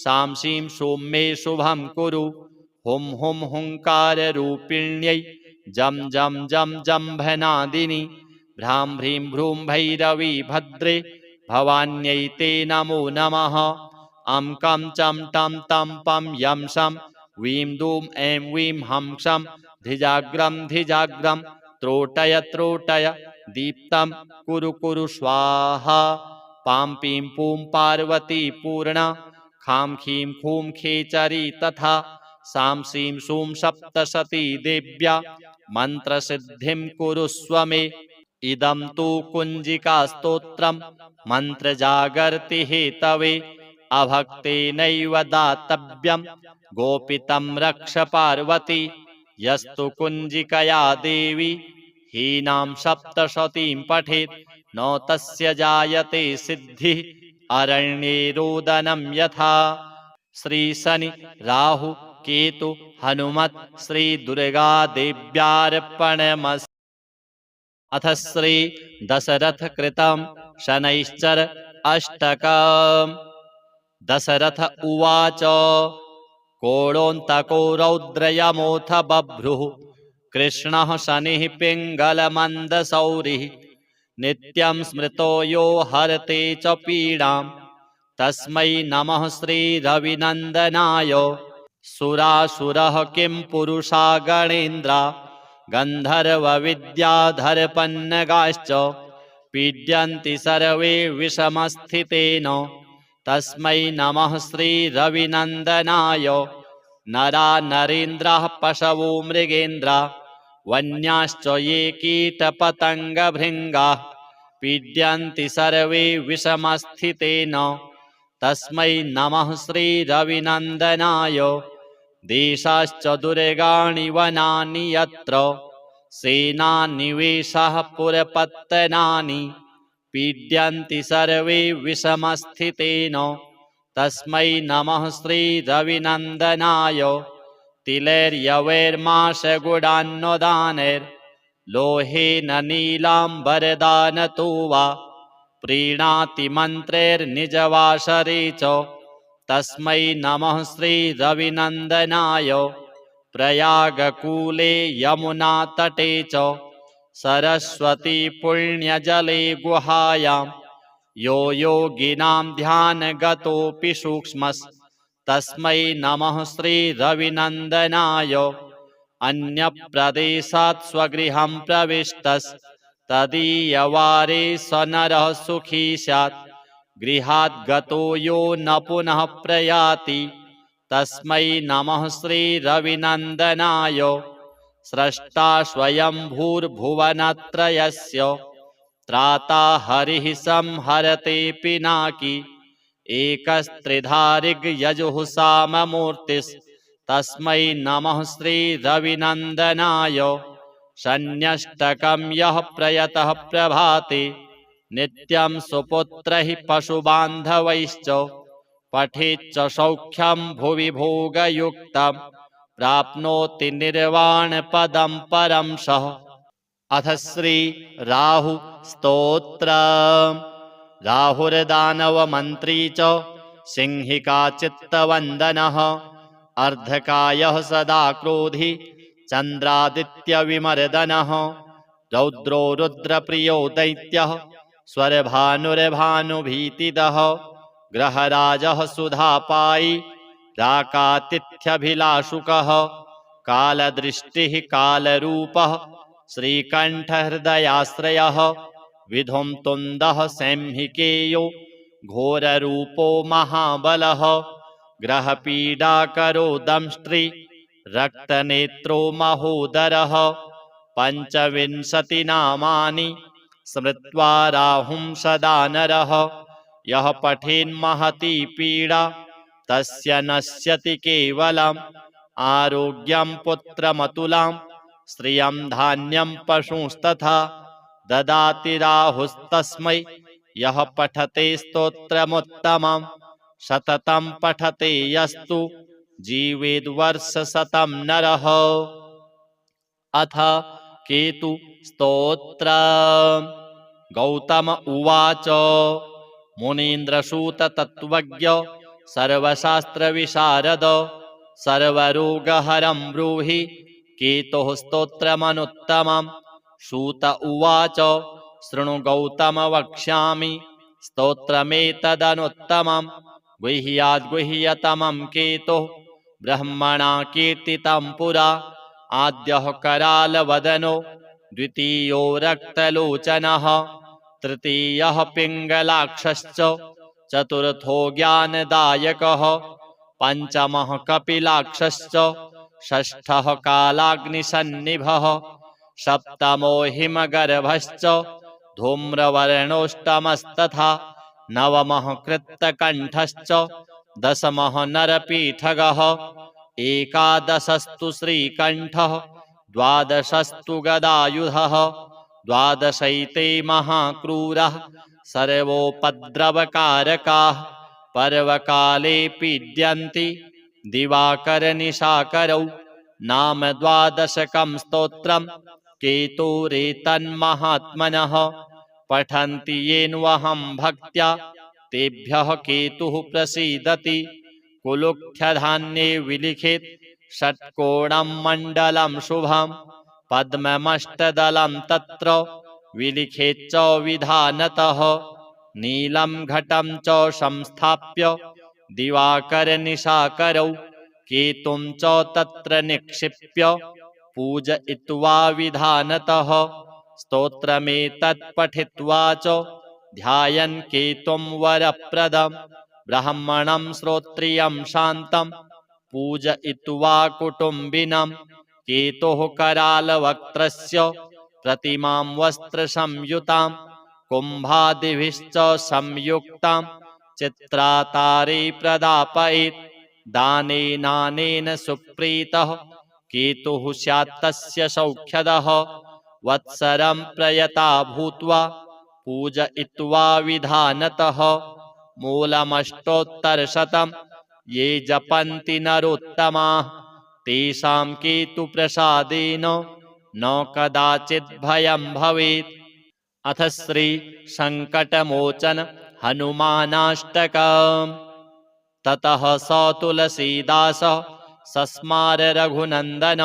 सां सीं सों मे शुभं कुरु। हुं हुं हुङ्काररूपिण्यै जं जं जं जम्भनादिनि भ्रां भ्रीं भ्रूं भैरवी भद्रे भवान्यै ते नमो नमः। अं कं चं टं तं पं यं शं वीं दूं ऐं वीं हंसं धिजाग्रं धिजाग्रं त्रोटय त्रोटय दीप्तं कुरु कुरु स्वाहा। पां पीं पूं पार्वती पूर्णा खां खीं खूं खेचरी तथा सां सीं सूं सप्तशती देव्या मन्त्रसिद्धिं कुरुस्व मे। इदं तु कुञ्जिकास्तोत्रं मन्त्रजागर्ति हेतवे अभक्तेनैव दातव्यं गोपितं रक्ष पार्वती। यस्तु कुञ्जिकया देवी हीनां सप्तशतीं पठेत् न तस्य जायते सिद्धिः अरण्ये रोदनं यथा। श्री शनि राहु केतु हनुमत् श्री दुर्गा देव्यार्पणमस्तु। अथ श्री दशरथ कृतं शनैश्चर अष्टकम्। दशरथ उवाच कोणोऽन्तको रौद्रयमोऽथ बभ्रुः कृष्णः शनिः पिङ्गलमन्दशौरिः नित्यं स्मृतो यो हरते च पीडां तस्मै नमः श्रीरविनन्दनाय। सुरासुरः किं पुरुषा गणेन्द्रा गन्धर्वविद्याधरपन्नगाश्च पीड्यन्ति सर्वे विषमस्थितेन तस्मै नमः श्रीरविनन्दनाय। नरा नरेन्द्राः पशवो मृगेन्द्रा वन्याश्च ये कीटपतङ्गभृङ्गाः पीड्यन्ति सर्वे विषमस्थितेन तस्मै नमः श्रीरविनन्दनाय देशाश्च दुर्गाणि वनानि यत्र सेनानिवेशः पुरपत्तनानि पीड्यन्ति सर्वे विषमस्थितेन तस्मै नमः श्रीरविनन्दनाय तिलैर्यवैर्माशगुडान्नदानैर्लोहेन नीलाम्बरदानतो वा प्रीणाति मन्त्रैर्निजवासरे च तस्मै नमः श्रीरविनन्दनाय प्रयागकूले यमुनातटे च सरस्वती पुण्यजले गुहायां यो योगिनां ध्यानगतोऽपि सूक्ष्मस्तस्मै नमः श्रीरविनन्दनाय अन्यप्रदेशात् स्वगृहं प्रविष्टस्तदीयवारे स नरः सुखी स्यात् गृहात् गतो यो न पुनः प्रयाति तस्मै नमः श्रीरविनन्दनाय स्रष्टा स्वयंभूर्भुवनत्रयस्य त्राता हरिः संहरते पिनाकी एकस्त्रिधारिग्यजुःसाममूर्तिस्तस्मै नमः श्रीरविनन्दनाय शन्यष्टकं यः प्रयतः प्रभाते नित्यं सुपुत्रैः पशुबान्धवैश्च पठेच्च सौख्यं भुवि भोगयुक्तं प्राप्नोति निर्वाणपदं परं सः। अथ श्री राहु स्तोत्र। राहुर्दानवमन्त्री च सिंहिका चित्तवन्दनः अर्धकायः सदा क्रोधी चन्द्रादित्यविमर्दनः रौद्रो रुद्रप्रियो दैत्यः स्वरभानुर्भानुभीतिदः ग्रहराजः सुधापायी राकातिथ्यभिलाषुकः कालदृष्टिः कालरूपः श्रीकण्ठहृदयाश्रयः विधुं तुन्दः सैंहिकेयो घोररूपो महाबलः ग्रहपीडाकरो दंष्ट्री रक्तनेत्रो महोदरः पञ्चविंशतिनामानि स्मृत्वा राहुं सदा नरः यः पठेन्महती पीडा तस्य नश्यति केवलम् आरोग्यं पुत्रमतुलां श्रियं धान्यं पशुंस्तथा ददाति राहुस्तस्मै यः पठते स्तोत्रमुत्तमं सततं पठते यस्तु जीवेद्वर्षशतं नरः। अथ केतु स्तोत्र। गौतम उवाच मुनीन्द्रसूत तत्त्वज्ञ सर्वशास्त्रविशारद सर्वरोगहरं ब्रूहि केतुः स्तोत्रमनुत्तमम्। सूत उवाच शृणु गौतम वक्ष्यामि स्तोत्रमेतदनुत्तमम् गुह्याद्गुह्यतमं केतुः ब्रह्मणा कीर्तितं पुरा आद्यः करालवदनो द्वितीयो रक्तलोचनः तृतीयः पिङ्गलाक्षश्च चतुर्थो ज्ञानदायकः पञ्चमः कपिलाक्षश्च षष्ठः कालाग्निसन्निभः सप्तमो हिमगर्भश्च धूम्रवर्णोष्टमस्तथा नवमः कृत्तकण्ठश्च दशमः नरपीठगः एकादशस्तु श्रीकण्ठः द्वादशस्तु गदायुधः द्वादशैते महाक्रूरः सर्वोपद्रवकारकाः पर्वकाले पीड्यन्ति दिवाकरनिशाकरौ नाम द्वादशकं स्तोत्रं केतुरेतन्महात्मनः पठन्ति येन्वहं भक्त्या तेभ्यः केतुः प्रसीदति कुलुख्यधान्ये विलिखित षट्कोणं मण्डलं शुभं पद्ममष्टदलं तत्र विलिखेच्च विधानतः नीलं घटं च संस्थाप्य दिवाकरनिशाकरौ केतुं च तत्र निक्षिप्य पूजयित्वा विधानतः स्तोत्रमेतत् पठित्वा च ध्यायन् केतुं वरप्रदं ब्राह्मणं श्रोत्रियं शान्तं पूजयित्वा कुटुम्बिनं केतुः करालवक्त्रस्य प्रतिमां वस्त्रसंयुतां कुम्भादिभिश्च संयुक्तां चित्रातारे प्रदापयेत्। दानेनानेन सुप्रीतः केतुः स्यात्तस्य सौख्यदः। वत्सरं प्रयता भूत्वा पूजयित्वा विधानतः। मूलमष्टोत्तरशतं ये जपन्ति नरोत्तमाः तेषां केतुप्रसादेन न कदाचित् भयं भवेत्। अथ श्री संकटमोचन हनुमानाष्टकम्। ततः स तुलसीदास सस्मार रघुनन्दन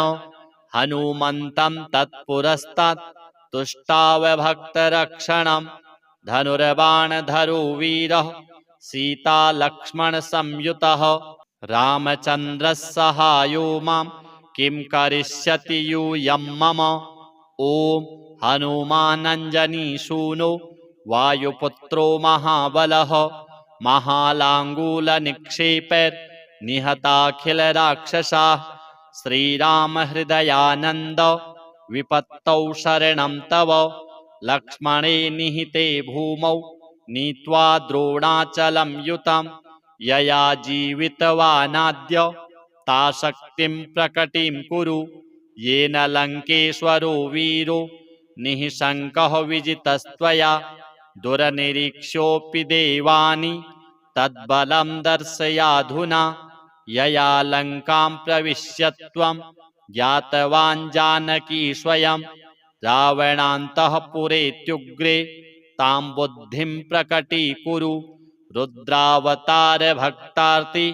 हनुमन्तं तत्पुरस्तात् तुष्टाव भक्तरक्षणं। धनुर्बाणधरो वीरः सीता लक्ष्मण संयुतः। रामचन्द्रः सहायो मां किं करिष्यति यूयं मम। ॐ हनुमानञ्जनीसूनो वायुपुत्रो महाबलः। महालाङ्गूलनिक्षेपैर्निहताखिलराक्षसाः। श्रीरामहृदयानन्द विपत्तौ शरणं तव। लक्ष्मणे निहिते भूमौ नीत्वा द्रोणाचलं युतं। यया जीवितवानाद्य ता शक्तिं प्रकटिं कुरु। येन लङ्केश्वरो वीरो निःशङ्कः विजितस्त्वया। दुरनिरीक्ष्योऽपि देवानि तद्बलं दर्शयाधुना। यया लङ्कां प्रविश्य त्वं ज्ञातवान् जानकी स्वयं। रावणान्तःपुरेत्युग्रे तां बुद्धिं प्रकटीकुरु। रुद्रावतार भक्तार्ति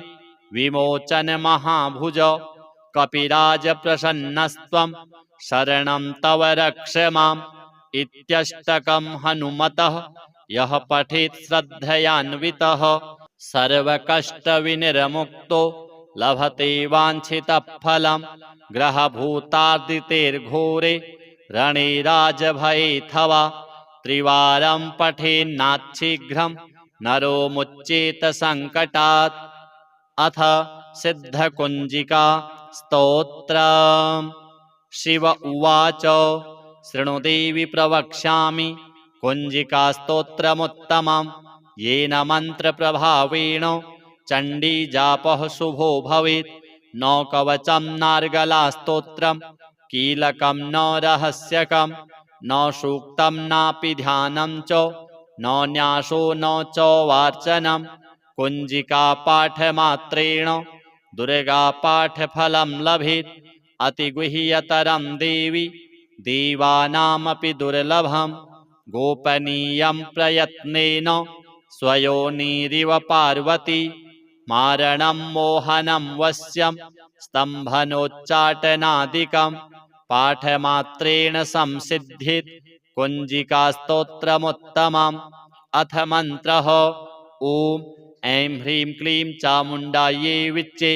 विमोचन महाभुज। कपिराज प्रसन्नस्त्वं शरणं तव रक्ष माम्। इत्यष्टकं हनुमतः यः पठेत् श्रद्धयान्वितः सर्वकष्टविनिर्मुक्तो लभते वाञ्छितफलं। ग्रहभूतार्दितेर्घोरे रणे राजभयेऽथवा। त्रिवारं पठेन्नाच्छीघ्रं नरो मुच्येत सङ्कटात्। अथ सिद्धकुञ्जिका स्तोत्रम्। शिव उवाच शृणु देवि प्रवक्ष्यामि कुञ्जिकास्तोत्रमुत्तमं। येन मन्त्रप्रभावेण चण्डीजापः शुभो भवेत्। न कवचं नार्गलास्तोत्रं कीलकं न रहस्यकं। न सूक्तं नापि ध्यानं च न न्यासो न च वार्चनं। कुञ्जिकापाठमात्रेण दुर्गापाठफलं लभेत्। अतिगुह्यतरं देवि देवानामपि दुर्लभं। गोपनीयं प्रयत्नेन स्वयोनिरिव पार्वती। मारणं मोहनं वश्यं स्तम्भनोच्चाटनादिकं। पाठमात्रेण संसिद्ध्येत् कुञ्जिकास्तोत्रमुत्तमम्। अथ मन्त्रः ॐ ऐं ह्रीं क्लीं चामुण्डायै विच्चे।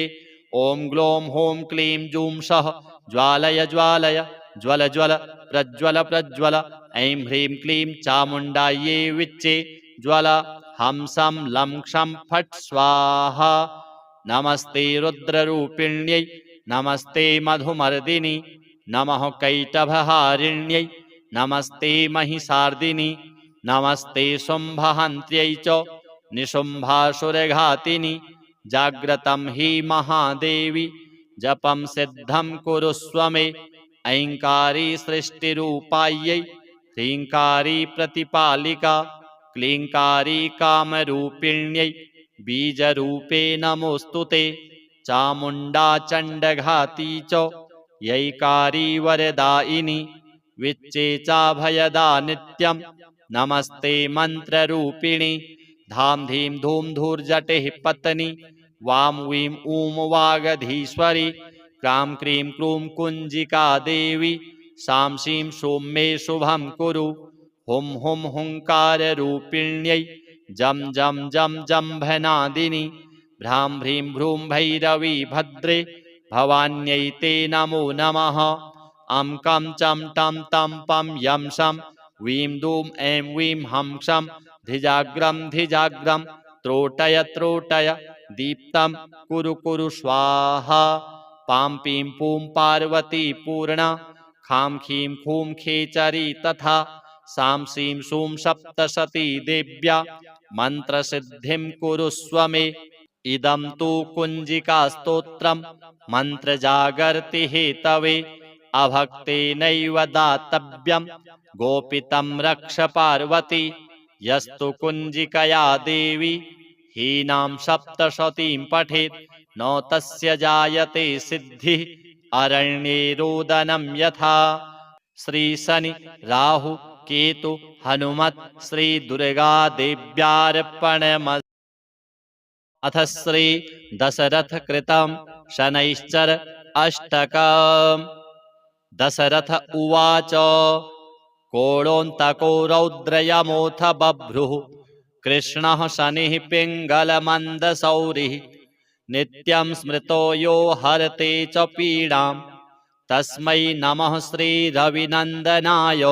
ॐ ग्लौं हौं क्लीं जूं सः ज्वालय ज्वालय ज्वल ज्वल प्रज्वल प्रज्वल। ऐं ह्रीं क्लीं चामुण्डायै विच्चे ज्वल। हंसं लं क्षं फट् स्वाहा। नमस्ते रुद्ररूपिण्यै नमस्ते मधुमर्दिनि। नमः कैटभहारिण्यै नमस्ते महिषार्दिनि। नमस्ते शुम्भहन्त्यै च निशुम्भासुरघातिनि। जाग्रतं हि महादेवी जपं सिद्धं कुरुष्व मे। ऐङ्कारी सृष्टिरूपायै ह्रीङ्कारी प्रतिपालिका। क्लीङ्कारी कामरूपिण्यै बीजरूपे नमोऽस्तु ते। चामुण्डा चण्डघाती च यैकारी वरदायिनी। विच्चे चाभयदा नित्यं नमस्ते मन्त्ररूपिणी। धां धीं धूं धूर्जटिः पत्नी वां वीं ऊं वागधीश्वरी। क्रां क्रीं क्रूं कुञ्जिका देवी सां शीं शूं मे शुभं कुरु। हुं हुं हुङ्काररूपिण्यै जं जं जं जम्भनादिनि। भ्रां भ्रीं भ्रूं भैरवी भद्रे भवान्यै ते नमो नमः। अं कं चं टं तं पं यं शं वीं दूं ऐं वीं हंसं धिजाग्रं धिजाग्रं। त्रोटय त्रोटय दीप्तं कुरु कुरु स्वाहा। पां पीं पूं पार्वती पूर्णा। खां खीं खूं खेचरी तथा सां सीं सूं सप्तशती देव्या मन्त्रसिद्धिं कुरुष्व मे। इदं तु कुञ्जिकास्तोत्रं मन्त्रजागर्ति हेतवे अभक्तेनैव दातव्यं गोपितं रक्ष पार्वती। यस्तु कुञ्जिकया देवी हीनां सप्तशतीं पठेत् न तस्य जायते सिद्धिः अरण्ये रोदनं यथा। श्री शनि राहु केतु हनुमत् श्री दुर्गा देव्यार्पणमस्तु। अथ श्री दशरथ कृतं शनैश्चर अष्टकम्। दशरथ उवाच कोणोऽन्तको रौद्रयमोऽथ बभ्रुः कृष्णः शनिः पिङ्गलमन्दशौरिः नित्यं स्मृतो यो हरते च पीडां तस्मै नमः श्रीरविनन्दनाय।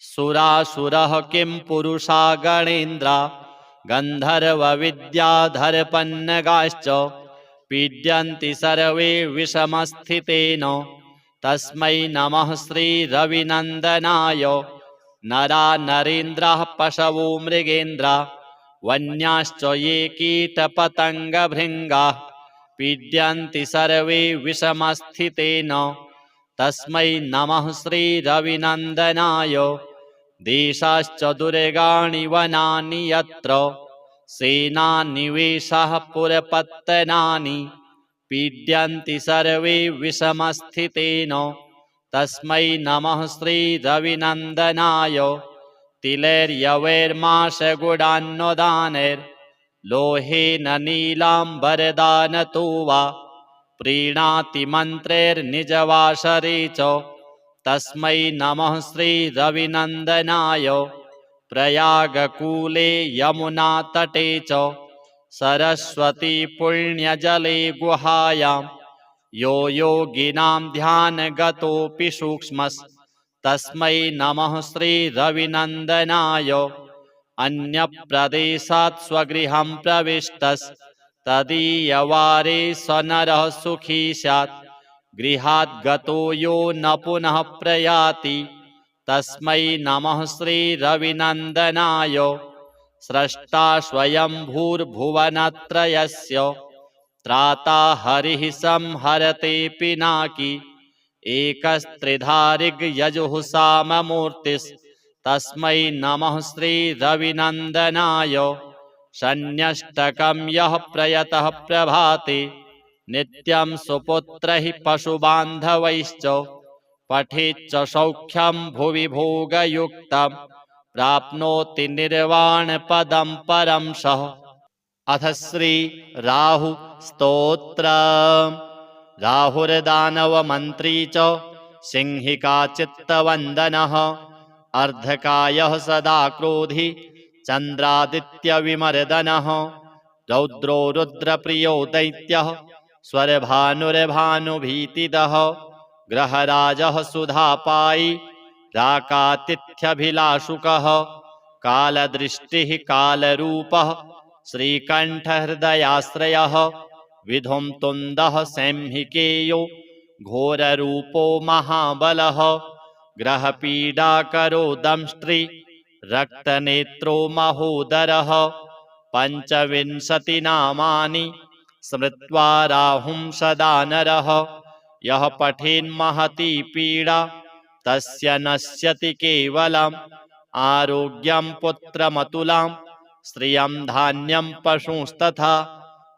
सुरासुरः किं पुरुषा गणेन्द्रा गन्धर्वविद्याधरपन्नगाश्च पीड्यन्ति सर्वे विषमस्थितेन तस्मै नमः श्रीरविनन्दनाय। नरा नरेन्द्राः पशवो मृगेन्द्रा वन्याश्च ये कीटपतङ्गभृङ्गाः पीड्यन्ति सर्वे विषमस्थितेन तस्मै नमः श्रीरविनन्दनाय। देशाश्च दुर्गाणि वनानि यत्र सेनानिवेशाः पुरपत्तनानि पीड्यन्ति सर्वे विषमस्थितेन तस्मै नमः श्रीरविनन्दनाय। तिलैर्यवैर्माशगुडान्नदानैर्लोहेन नीलाम्बरदानतो वा प्रीणाति मन्त्रैर्निजवासरे च तस्मै नमः श्रीरविनन्दनाय। प्रयागकूले यमुनातटे च सरस्वती पुण्यजले गुहायां यो योगिनां ध्यानगतोऽपि सूक्ष्मस्तस्मै नमः श्रीरविनन्दनाय। अन्यप्रदेशात् स्वगृहं प्रविष्टस्तदीयवारे स नरः सुखी स्यात् गृहात् गतो यो न पुनः प्रयाति तस्मै नमः श्रीरविनन्दनाय। स्रष्टा स्वयंभूर्भुवनत्रयस्य त्राता हरिः संहरते पिनाकी एकस्त्रिधारिग्यजुः साममूर्तिस्तस्मै नमः श्रीरविनन्दनाय। शन्यष्टकं यः प्रयतः प्रभाते नित्यं सुपुत्रैः पशुबान्धवैश्च पठेच्च सौख्यं भुवि भोगयुक्तं प्राप्नोति निर्वाणपदं परं सः। अथ श्री राहु स्तोत्रम्। राहुर्दानवमन्त्री च सिंहिका चित्तवन्दनः अर्धकायः सदा क्रोधी चन्द्रादित्यविमर्दनः रौद्रो रुद्रप्रियो दैत्यः स्वरभानुर्भानुभीतिदः ग्रहराजः सुधापायी राकातिथ्यभिलाषुकः कालदृष्टिः कालरूपः श्रीकण्ठहृदयाश्रयः विधुं तुन्दः सैंहिकेयो घोररूपो महाबलः ग्रहपीडाकरो दंष्ट्री रक्तनेत्रो महोदरः पञ्चविंशतिनामानि स्मृत्वा राहुं सदा नरः यः पठेन्महती पीडा तस्य नश्यति केवलम् आरोग्यं पुत्रमतुलां श्रियं धान्यं पशुंस्तथा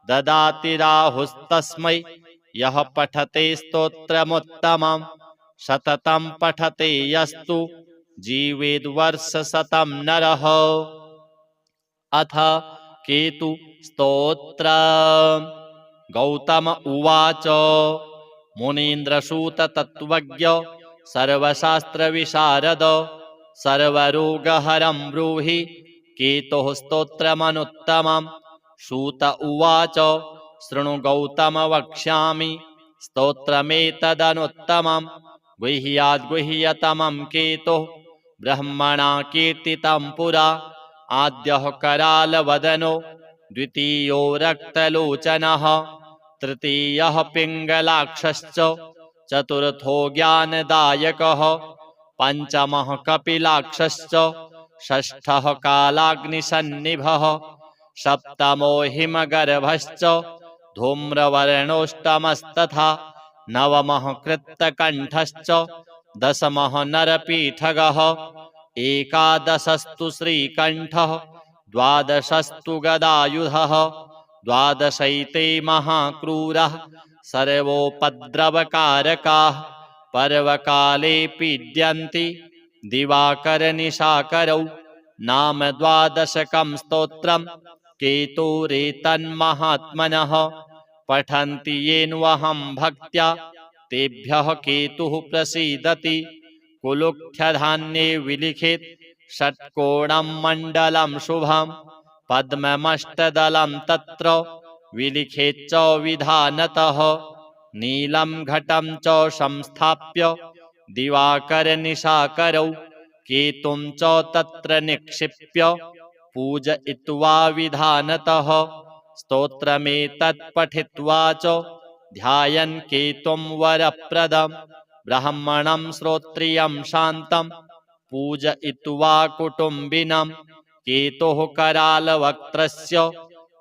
ददाति राहुस्तस्मै यः पठते स्तोत्रमुत्तमं सततं पठते यस्तु जीवेद्वर्षशतं नरः। अथ केतु स्तोत्रम्। गौतम उवाच मुनीन्द्रसूततत्त्वज्ञ सर्वशास्त्रविशारद सर्वरोगहरं ब्रूहि केतोः स्तोत्रमनुत्तमम्। सूत उवाच शृणु गौतम वक्ष्यामि स्तोत्रमेतदनुत्तमं गुह्याद्गुह्यतमं केतुः ब्रह्मणा कीर्तितं पुरा आद्यः करालवदनो द्वितीयो रक्तलोचनः तृतीयः पिङ्गलाक्षश्च चतुर्थो ज्ञानदायकः पंचमः कपिलाक्षश्च षष्ठः कालाग्निसन्निभः सप्तमो हिमगर्भश्च धूम्रवर्णोष्टमस्तथा नवमः कृत्तकण्ठश्च दशमः नरपीठगः एकादशस्तु श्रीकण्ठः द्वादशस्तु गदायुधः द्वादशैते महाक्रूरः सर्वोपद्रवकारकाः पर्वकाले पीड्यन्ति दिवाकरनिशाकरौ नाम द्वादशकं स्तोत्रं केतुरेतन्महात्मनः पठन्ति येन्वहं भक्त्या तेभ्यः केतुः प्रसीदति कुलुख्यधान्ये विलिखित षट्कोणं मण्डलं शुभं पद्ममष्टदलं तत्र विलिखेच्च विधानतः नीलं घटं च संस्थाप्य दिवाकरनिशाकरौ केतुं च तत्र निक्षिप्य पूजयित्वा विधानतः स्तोत्रमेतत् पठित्वा च ध्यायन् केतुं वरप्रदं ब्राह्मणं श्रोत्रियं शान्तं पूजयित्वा कुटुम्बिनं केतुः करालवक्त्रस्य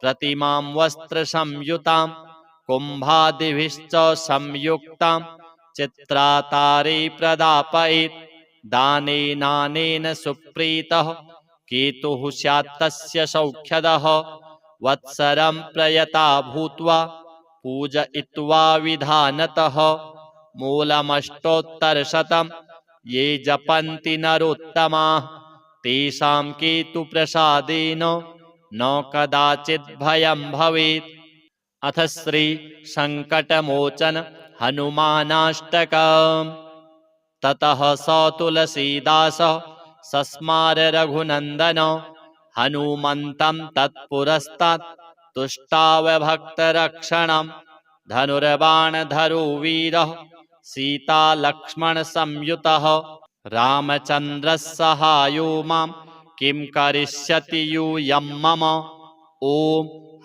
प्रतिमां वस्त्रसंयुतां कुम्भादिभिश्च संयुक्तां चित्रातारे प्रदापयेत् दानेनानेन सुप्रीतः केतुः स्यात् तस्य सौख्यदः वत्सरं प्रयता भूत्वा पूजयित्वा विधानतः मूलमष्टोत्तरशतं ये जपन्ति नरोत्तमाः तेषां केतुप्रसादेन न कदाचित् भयं भवेत्। अथ श्री संकटमोचन हनुमानाष्टकम्। ततः स तुलसीदासः सस्मार रघुनन्दन हनुमन्तं तत्पुरस्तात् तुष्टाव भक्तरक्षणं धनुर्बाणधरो वीरः सीतालक्ष्मणसंयुतः रामचन्द्रः सहायो मां किं करिष्यति यूयं मम ॐ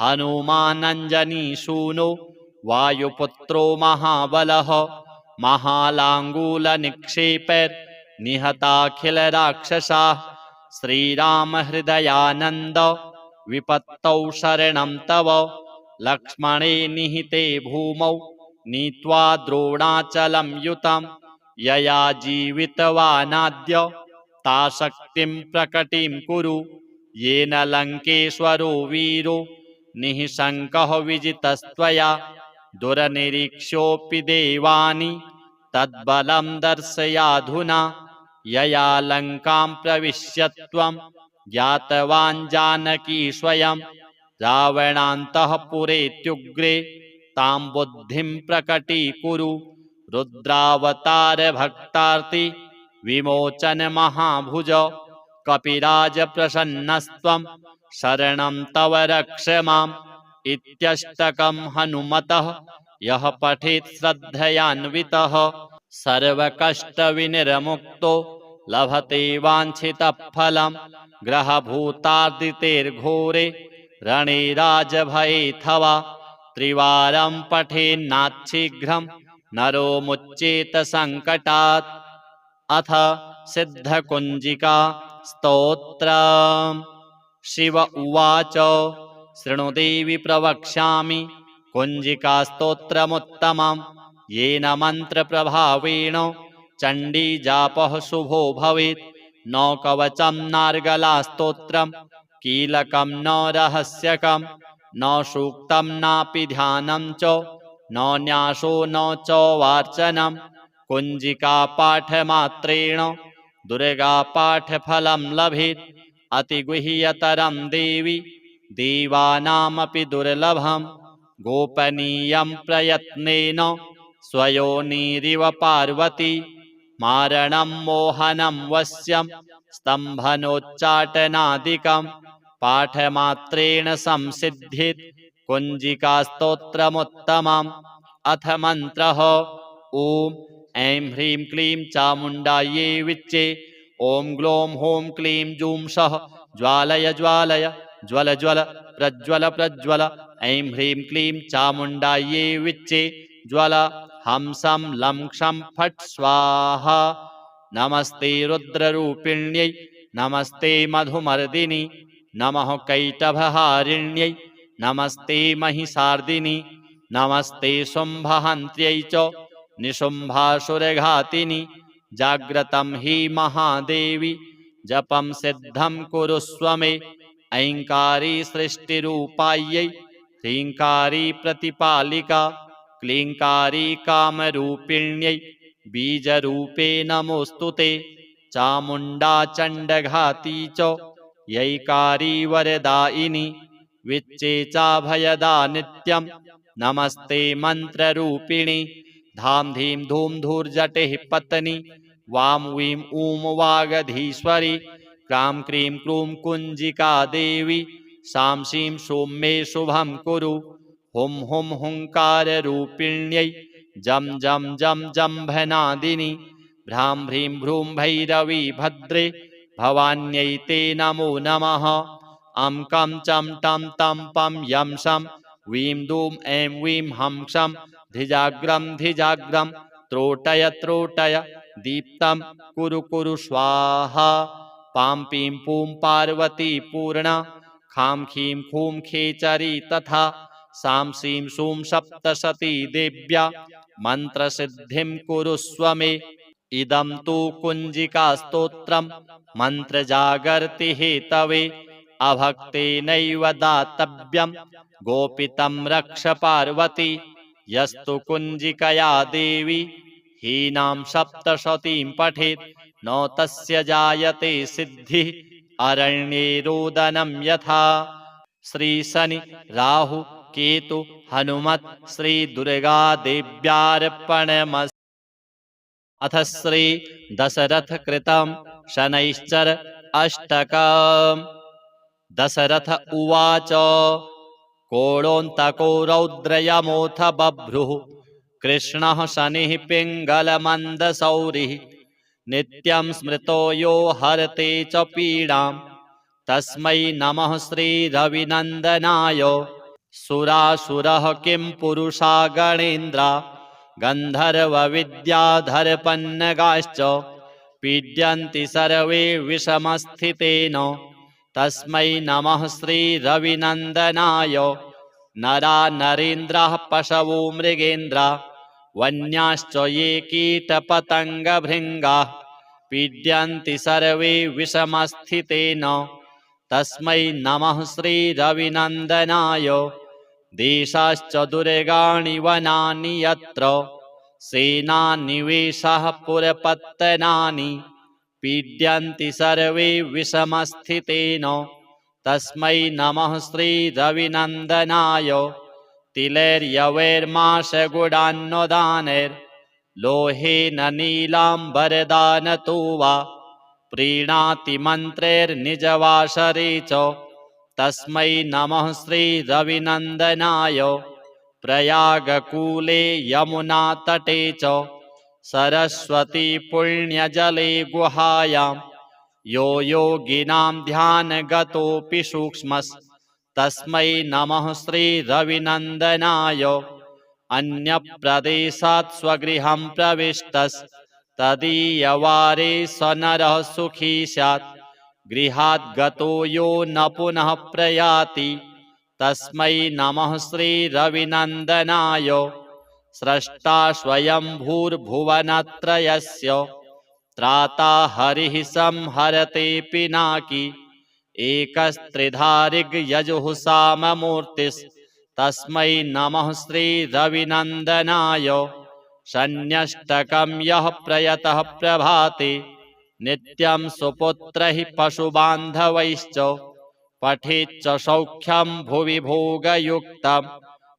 हनुमानञ्जनीसूनो वायुपुत्रो महाबलः महालाङ्गूलनिक्षेपैर्निहताखिलराक्षसाः श्रीरामहृदयानन्द विपत्तौ शरणं तव लक्ष्मणे निहिते भूमौ नीत्वा द्रोणाचलं युतं यया जीवितवानाद्य ता शक्तिं प्रकटिं कुरु येन लङ्केश्वरो वीरो निःशङ्कः विजितस्त्वया दुरनिरीक्ष्योऽपि देवानि तद्बलं दर्शयाधुना यया लङ्कां प्रविश्य त्वं ज्ञातवान् जानकी स्वयं रावणान्तःपुरेत्युग्रे तां बुद्धिं प्रकटीकुरु रुद्रावतार भक्तार्ति विमोचन महाभुज कपिराज प्रसन्नस्त्वं शरणं तव रक्ष माम् इत्यष्टकं हनुमतः यः पठेत् श्रद्धयान्वितः सर्वकष्टविनिर्मुक्तो लभते वाञ्छितफलं ग्रहभूतार्दितेर्घोरे रणे राजभयेऽथवा त्रिवारं पठेन्नाच्छीघ्रं नरो मुच्येत संकटात्। अथ सिद्धकुञ्जिका स्तोत्रम्। शिव उवाच शृणु देवि प्रवक्ष्यामि कुञ्जिकास्तोत्रमुत्तमं येन मन्त्रप्रभावेण चण्डीजापः शुभो भवेत् न कवचं नार्गलास्तोत्रं कीलकं न रहस्यकं न सूक्तं नापि ध्यानं च न न्यासो न च वार्चनं कुञ्जिकापाठमात्रेण दुर्गापाठफलं लभेत् अतिगुह्यतरं देवि देवानामपि दुर्लभं गोपनीयं प्रयत्नेन स्वयोनिरिव पार्वती मारणं मोहनं वश्यं स्तम्भनोच्चाटनादिकं पाठमात्रेण संसिद्धित् कुञ्जिकास्तोत्रमुत्तमम्। अथ मन्त्रः ॐ ऐं ह्रीं क्लीं चामुण्डायै विच्चे ॐ ग्लौं हौं क्लीं जूं सः ज्वालय ज्वालय ज्वल ज्वल प्रज्वल प्रज्वल ऐं ह्रीं क्लीं चामुण्डायै विच्चे ज्वल हं सं लं क्षं फट् स्वाहा नमस्ते रुद्ररूपिण्यै नमस्ते मधुमर्दिनि नमः कैटभहारिण्यै नमस्ते महिषार्दिनि नमस्ते शुम्भहन्त्यै च निशुम्भासुरघातिनि जाग्रतं हि महादेवी जपं सिद्धं कुरुष्व मे ऐङ्कारी सृष्टिरूपायै ह्रीङ्कारी प्रतिपालिका क्लीङ्कारी कामरूपिण्यै बीजरूपे नमोऽस्तु ते चामुण्डा चण्डघाती च यैकारी वरदायिनी विच्चे चाभयदा नित्यं नमस्ते मन्त्ररूपिणी धाम धीं धूम धूर्जटेः पत्नी वां वीं ऊं वागधीश्वरी क्रां क्रीं क्रूं कुञ्जिका देवी सां सीं सों मे शुभं कुरु हुं हुं हुङ्काररूपिण्यै जं जं जं जम्भनादिनि भ्रां भ्रीं भ्रूं भैरवी भद्रे भवान्यै ते नमो नमः अं कं चं टं तं पं यं शं वीं दूं ऐं वीं हं क्षं धिजाग्रं धिजाग्रं त्रोटय त्रोटय दीप्तं कुरु कुरु स्वाहा पां पीं पूं पार्वती पूर्णा खां खीं खूं खेचरी तथा सां सीं सूं सप्तशती देव्या मन्त्रसिद्धिं कुरुष्व मे इदं तु कुञ्जिकास्तोत्रं मन्त्रजागर्ति हेतवे अभक्तेनैव दातव्यं गोपितं रक्ष पार्वती यस्तु कुञ्जिकया देवी हीनां सप्तशतीं पठेत् न तस्य जायते सिद्धिः अरण्ये रोदनं यथा श्री शनि राहु केतु हनुमत् श्री दुर्गा देव्यार्पणमस्तु। अथ श्री दशरथ कृतं शनैश्चर अष्टकम्। दशरथ उवाच कोणोऽन्तको रौद्रयमोऽथ बभ्रुः कृष्णः शनिः पिङ्गलमन्दशौरिः नित्यं स्मृतो यो हरते च पीडां तस्मै नमः श्रीरविनन्दनाय सुरासुरः किं पुरुषा गणेन्द्रा गन्धर्वविद्याधरपन्नगाश्च पीड्यन्ति सर्वे विषमस्थितेन तस्मै नमः श्रीरविनन्दनाय नरा नरेन्द्राः पशवो मृगेन्द्रा वन्याश्च ये कीटपतङ्गभृङ्गाः पीड्यन्ति सर्वे विषमस्थितेन तस्मै नमः श्रीरविनन्दनाय देशाश्च दुर्गाणि वनानि यत्र सेनानिवेशाः पुरपत्तनानि पीड्यन्ति सर्वे विषमस्थितेन तस्मै नमः श्रीरविनन्दनाय तिलैर्यवैर्माशगुडान्नदानैर्लोहेन नीलाम्बरदानतो वा प्रीणाति मन्त्रैर्निजवासरे च तस्मै नमः श्रीरविनन्दनाय प्रयागकूले यमुनातटे च सरस्वती पुण्यजले गुहायां यो योगिनां ध्यानगतोऽपि सूक्ष्मस्तस्मै नमः श्रीरविनन्दनाय अन्यप्रदेशात् स्वगृहं प्रविष्टस्तदीयवारे स नरः सुखी स्यात् गृहात् गतो यो न पुनः प्रयाति तस्मै नमः श्रीरविनन्दनाय स्रष्टा स्वयंभूर्भुवनत्रयस्य त्राता हरिः संहरते पिनाकी एकस्त्रिधारिग्यजुःसाममूर्तिस्तस्मै नमः श्रीरविनन्दनाय शन्यष्टकं यः प्रयतः प्रभाते नित्यं सुपुत्रैः पशुबान्धवैश्च पठेच्च सौख्यं भुवि भोगयुक्तं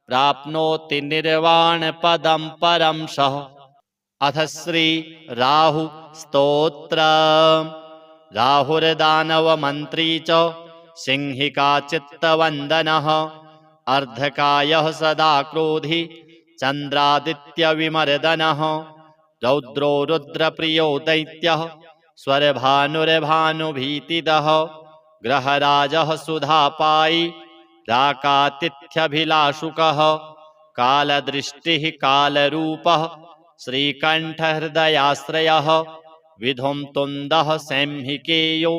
प्राप्नोति निर्वाणपदं परं सः। अथ श्री राहु स्तोत्रम्। राहुर्दानवमन्त्री च सिंहिका चित्तवन्दनः अर्धकायः सदा क्रोधी चन्द्रादित्यविमर्दनः रौद्रो रुद्रप्रियो दैत्यः स्वरभानुर्भानुभीतिदः ग्रहराजः सुधापायी राकातिथ्यभिलाषुकः कालदृष्टिः कालरूपः श्रीकण्ठहृदयाश्रयः विधुं तुन्दः संहिकेयो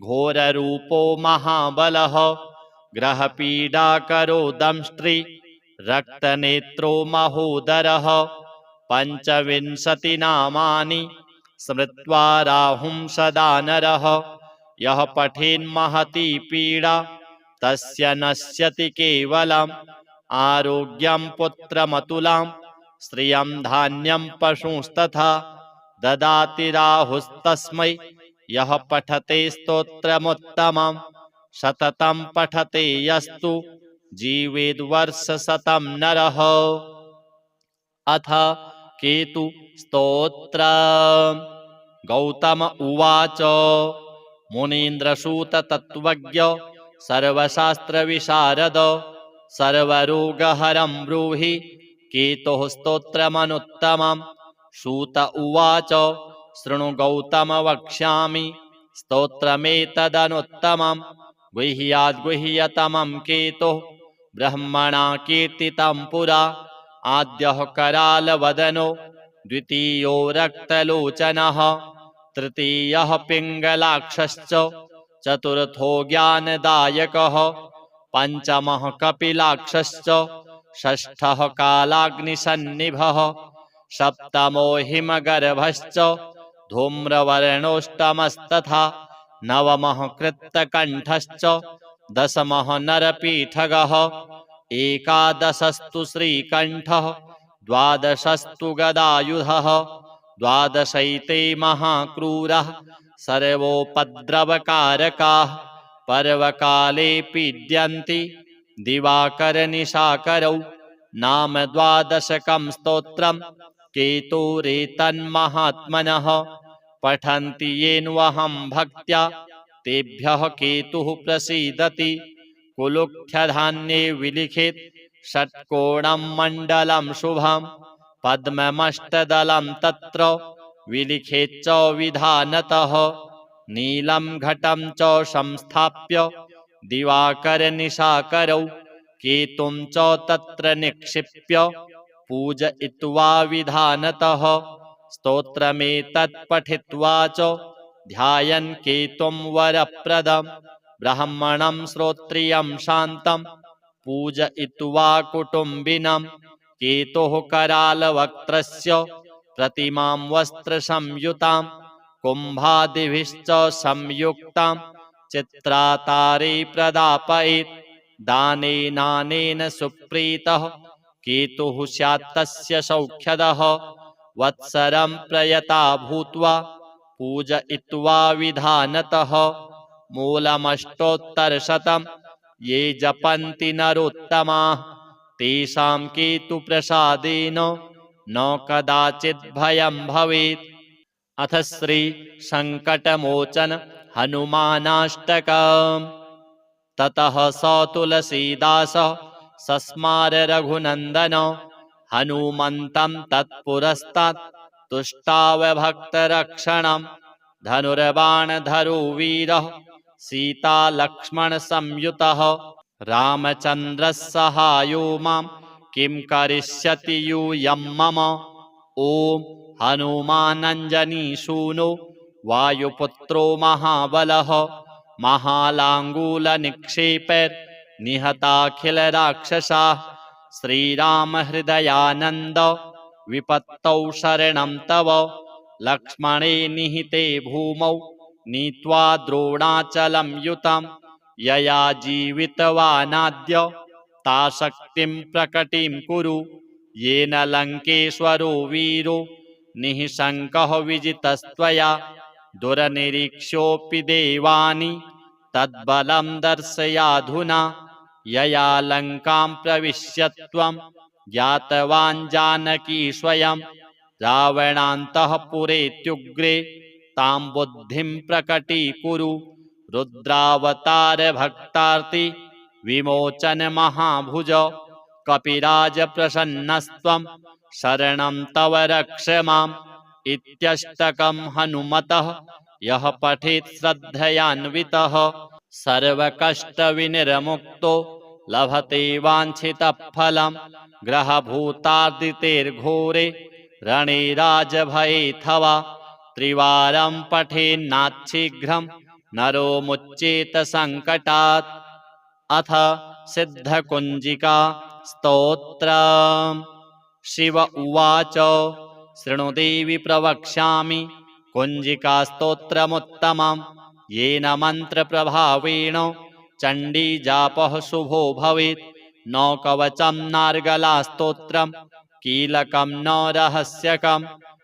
घोररूपो महाबलः ग्रहपीडाकरो दंष्ट्रि रक्तनेत्रो महोदरः पञ्चविंशतिनामानि स्मृत्वा राहुं सदा नरः यः पठेन्महती पीडा तस्य नश्यति केवलम् आरोग्यं पुत्रमतुलां श्रियं धान्यं पशुंस्तथा ददाति राहुस्तस्मै यः पठते स्तोत्रमुत्तमं सततं पठते यस्तु जीवेद्वर्षशतं नरः। अथ केतु स्तोत्र। गौतम उवाच मुनीन्द्रसूत तत्त्वज्ञ सर्वशास्त्रविशारद सर्वरोगहरं ब्रूहि केतुः स्तोत्रमनुत्तमम्। सूत उवाच शृणु गौतम वक्ष्यामि स्तोत्रमेतदनुत्तमम् गुह्याद्गुह्यतमं केतुः ब्रह्मणा कीर्तितं पुरा आद्यः करालवदनो द्वितीयो रक्तलोचनः तृतीयः पिङ्गलाक्षश्च चतुर्थो ज्ञानदायकः पञ्चमः कपिलाक्षश्च षष्ठः कालाग्निसन्निभः सप्तमो हिमगर्भश्च धूम्रवर्णोष्टमस्तथा नवमः कृत्तकण्ठश्च दशमः नरपीठगः एकादशस्तु श्रीकण्ठः द्वादशस्तु गदायुधः द्वादशैते महाक्रूरः सर्वोपद्रवकारकाः पर्वकाले पीड्यन्ति दिवाकरनिशाकरौ नाम द्वादशकं स्तोत्रं केतुरेतन्महात्मनः पठन्ति येन्वहं भक्त्या तेभ्यः केतुः प्रसीदति कुलुख्यधान्ये विलिखित षट्कोणं मण्डलं शुभं पद्ममष्टदलं तत्र विलिखेच्च विधानतः नीलं घटं च संस्थाप्य दिवाकरनिशाकरौ केतुं च तत्र निक्षिप्य पूजयित्वा विधानतः स्तोत्रमेतत् पठित्वा च ध्यायन् केतुं वरप्रदं ब्राह्मणं श्रोत्रियं शान्तं पूजयित्वा कुटुम्बिनं केतुः करालवक्त्रस्य प्रतिमां वस्त्रसंयुतां कुम्भादिभिश्च संयुक्तां चित्रातारे प्रदापयेत् दानेनानेन सुप्रीतः केतुः स्यात् तस्य सौख्यदः वत्सरं प्रयता भूत्वा पूजयित्वा विधानतः मूलमष्टोत्तरशतं ये जपन्ति नरोत्तमाः तेषां केतुप्रसादेन न कदाचित् भयं भवेत्। अथ श्री संकटमोचन हनुमानाष्टकम्। ततः स तुलसीदासः सस्मार रघुनन्दन हनुमन्तं तत्पुरस्तात् तुष्टावभक्तरक्षणं धनुर्बाणधरो वीरः सीतालक्ष्मणसंयुतः रामचन्द्रस्सहायो मां किं करिष्यति यूयं मम। ॐ हनुमानञ्जनीसूनो वायुपुत्रो महाबलः महालाङ्गूलनिक्षेपैर्निहताखिलराक्षसाः श्रीरामहृदयानन्द विपत्तौ शरणं तव लक्ष्मणे निहिते भूमौ नीत्वा द्रोणाचलं युतं यया जीवितवानाद्य ता शक्तिं प्रकटिं कुरु येन लङ्केश्वरो वीरो निःशङ्कः विजितस्त्वया दुरनिरीक्ष्योऽपि देवानि तद्बलं दर्शयाधुना यया लङ्कां प्रविश्य त्वं ज्ञातवान् जानकी स्वयं रावणान्तःपुरेत्युग्रे तां बुद्धिं प्रकटीकुरु रुद्रावतार भक्तार्ति विमोचन महाभुज कपिराज प्रसन्नस्त्वं शरणं तव रक्ष माम् इत्यष्टकं हनुमतः यः पठेत् श्रद्धयान्वितः सर्वकष्टविनिर्मुक्तो लभते वाञ्छितफलं ग्रहभूतार्दितेर्घोरे रणे राजभयेऽथवा त्रिवारं पठेन्नाच्छीघ्रं नरो मुच्येत संकटात्। अथ सिद्धकुञ्जिका स्तोत्रम्। शिव उवाच शृणु देवि प्रवक्ष्यामि कुञ्जिकास्तोत्रमुत्तमं येन मन्त्रप्रभावेण चण्डीजापः शुभो भवेत्। न कवचं नार्गलास्तोत्रं कीलकं न रहस्यकं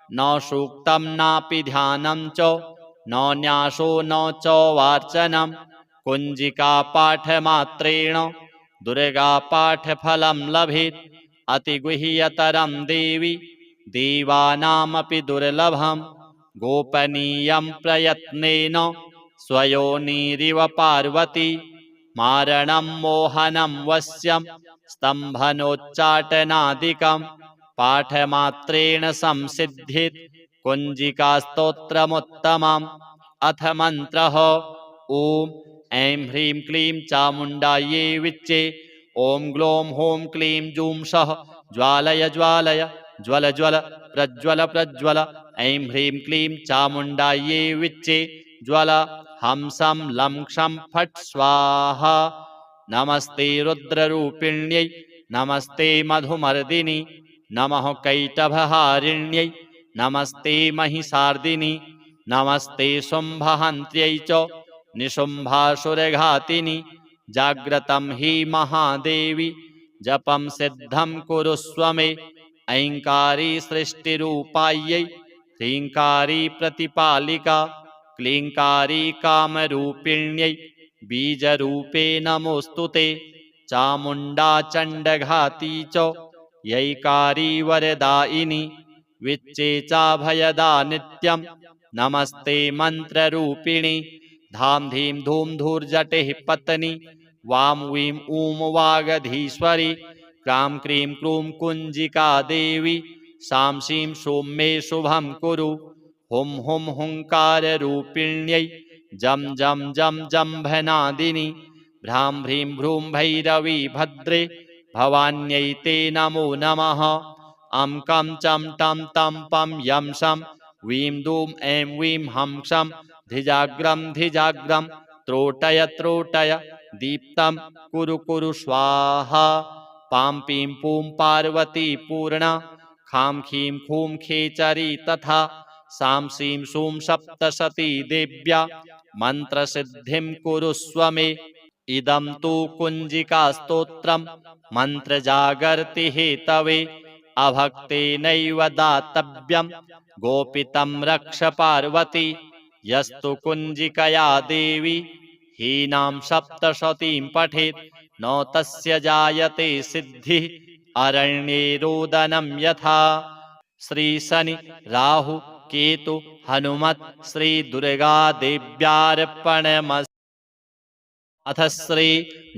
न सूक्तं नापि ध्यानं च न न्यासो न च वार्चनं। कुञ्जिकापाठमात्रेण दुर्गापाठफलं लभेत्। अतिगुह्यतरं देवि देवानामपि दुर्लभं गोपनीयं प्रयत्नेन स्वयोनिरिव पार्वती। मारणं मोहनं वश्यं स्तम्भनोच्चाटनादिकं पाठमात्रेण संसिद्धित् कुञ्जिकास्तोत्रमुत्तमम्। अथ मन्त्रः ॐ ऐं ह्रीं क्लीं चामुण्डायै विच्चे ॐ ग्लौं हौं क्लीं जूं सः ज्वालय ज्वालय ज्वल ज्वल प्रज्वल प्रज्वल। ऐं ह्रीं क्लीं चामुण्डायै विच्चे ज्वल हंसं लं क्षं फट् स्वाहा। नमस्ते रुद्ररूपिण्यै नमस्ते मधुमर्दिनि नमः कैटभहारिण्यै नमस्ते महिषार्दिनि नमस्ते शुम्भहन्त्यै च निशुम्भासुरघातिनि। जाग्रतं हि महादेवी जपं सिद्धं कुरुष्व मे। ऐङ्कारी सृष्टिरूपायै ह्रीङ्कारी प्रतिपालिका क्लीङ्कारी कामरूपिण्यै बीजरूपे नमोऽस्तु ते। चामुण्डा चण्डघाती च यैकारी वरदायिनी विच्चे चाभयदा नित्यं नमस्ते मन्त्ररूपिणी। धाम धीं धूम धूर्जटिः पत्नी वां वीं ऊं वागधीश्वरी क्रां क्रीं क्रूं कुञ्जिका देवी सां सीं सों मे शुभं कुरु। हुं हुं हुङ्काररूपिण्यै जं जं जं जम्भनादिनि भ्रां भ्रीं भ्रूं भैरवी भद्रे भवान्यै ते नमो नमः। अं कं चं टं तं पं यं शं वीं दूं ऐं वीं हं क्षं धिजाग्रं धिजाग्रं त्रोटय त्रोटय दीप्तं कुरु कुरु स्वाहा। पां पीं पूं पार्वती पूर्णा खां खीं खूं खेचरी तथा सां सीं सूं सप्तशती देव्या मन्त्रसिद्धिं कुरुष्व मे। इदं तु कुञ्जिकास्तोत्रं मन्त्रजागर्ति हेतवे अभक्तेनैव दातव्यं गोपितं रक्ष पार्वती। यस्तु कुञ्जिकया देवी हीनां सप्तशतीं पठेत् न तस्य जायते सिद्धिः अरण्ये रोदनं यथा। श्री शनि राहु केतु हनुमत् श्री दुर्गा देव्यार्पणमस्तु। अथ श्री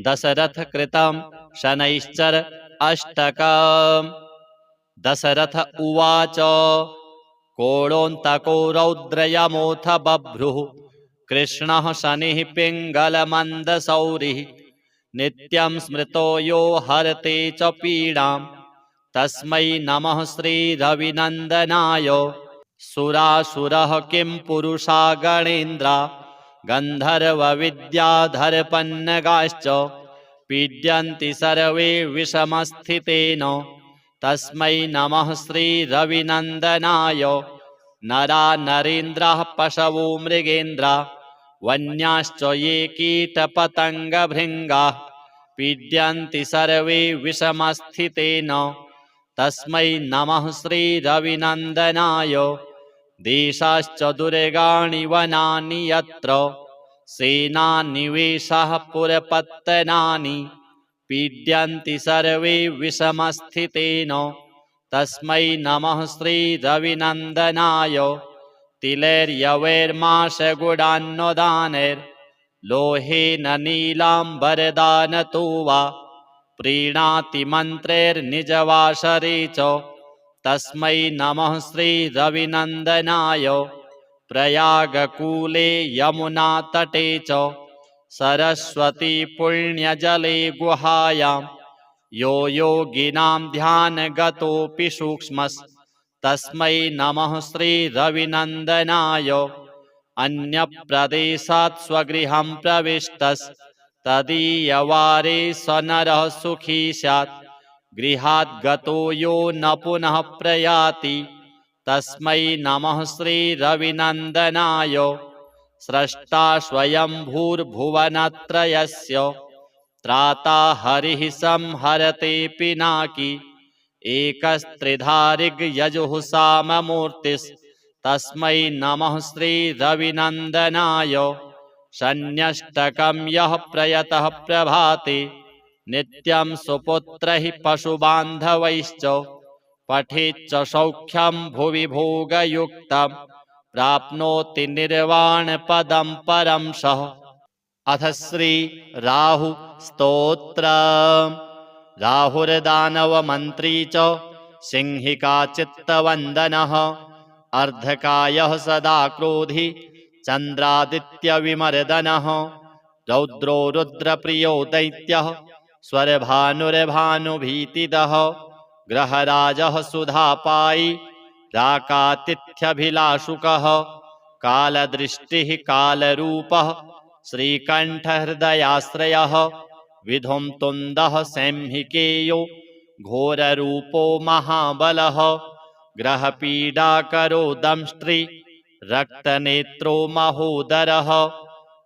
दशरथ कृतं शनैश्चर अष्टकम्। दशरथ उवाच कोणोऽन्तको रौद्रयमोऽथ बभ्रुः कृष्णः शनिः पिङ्गलमन्दशौरिः नित्यं स्मृतो यो हरते च पीडां तस्मै नमः श्रीरविनन्दनाय। सुरासुरः किं पुरुषा गणेन्द्रा गन्धर्वविद्याधरपन्नगाश्च पीड्यन्ति सर्वे विषमस्थितेन तस्मै नमः श्रीरविनन्दनाय। नरा नरेन्द्राः पशवो मृगेन्द्रा वन्याश्च ये कीटपतङ्गभृङ्गाः पीड्यन्ति सर्वे विषमस्थितेन तस्मै नमः श्रीरविनन्दनाय। देशाश्च दुर्गाणि वनानि यत्र सेनानिवेशाः पुरपत्तनानि पीड्यन्ति सर्वे विषमस्थितेन तस्मै नमः श्रीरविनन्दनाय। तिलैर्यवैर्माशगुडान्नदानैर्लोहेन नीलाम्बरदानतो वा प्रीणाति मन्त्रैर्निजवासरे च तस्मै नमः श्रीरविनन्दनाय। प्रयागकूले यमुनातटे च सरस्वती पुण्यजले गुहायां यो योगिनां ध्यानगतोऽपि सूक्ष्मस् तस्मै नमः श्रीरविनन्दनाय अन्यप्रदेशात् स्वगृहं प्रविष्टस्तदीयवारे स नरः सुखी स्यात् गृहात् गतो यो न पुनः प्रयाति तस्मै नमः श्रीरविनन्दनाय स्रष्टा स्वयंभूर्भुवनत्रयस्य त्राता हरिः संहरते पिनाकी एकस्त्रिधारिग्यजुः साममूर्तिस्तस्मै नमः श्रीरविनन्दनाय षण्यष्टकं यः प्रयतः प्रभाते नित्यं सुपुत्रैः पशुबान्धवैश्च पठेच्च सौख्यं भुवि भोगयुक्तं प्राप्नोति निर्वाणपदं परं सः। अथ श्री राहु स्तोत्र। राहुर्दानवमन्त्री च सिंहिका चित्तवन्दनः अर्धकायः सदा क्रोधी चन्द्रादित्यविमर्दनः रौद्रो रुद्रप्रियो दैत्यः स्वरभानुर्भानुभीतिदः ग्रहराजः सुधापायी राकातिथ्यभिलाषुकः कालदृष्टिः कालरूपः श्रीकण्ठहृदयाश्रयः विधुं तुन्दः सैंहिकेयो घोररूपो महाबलः ग्रहपीडाकरो दंष्ट्री रक्तनेत्रो महोदरः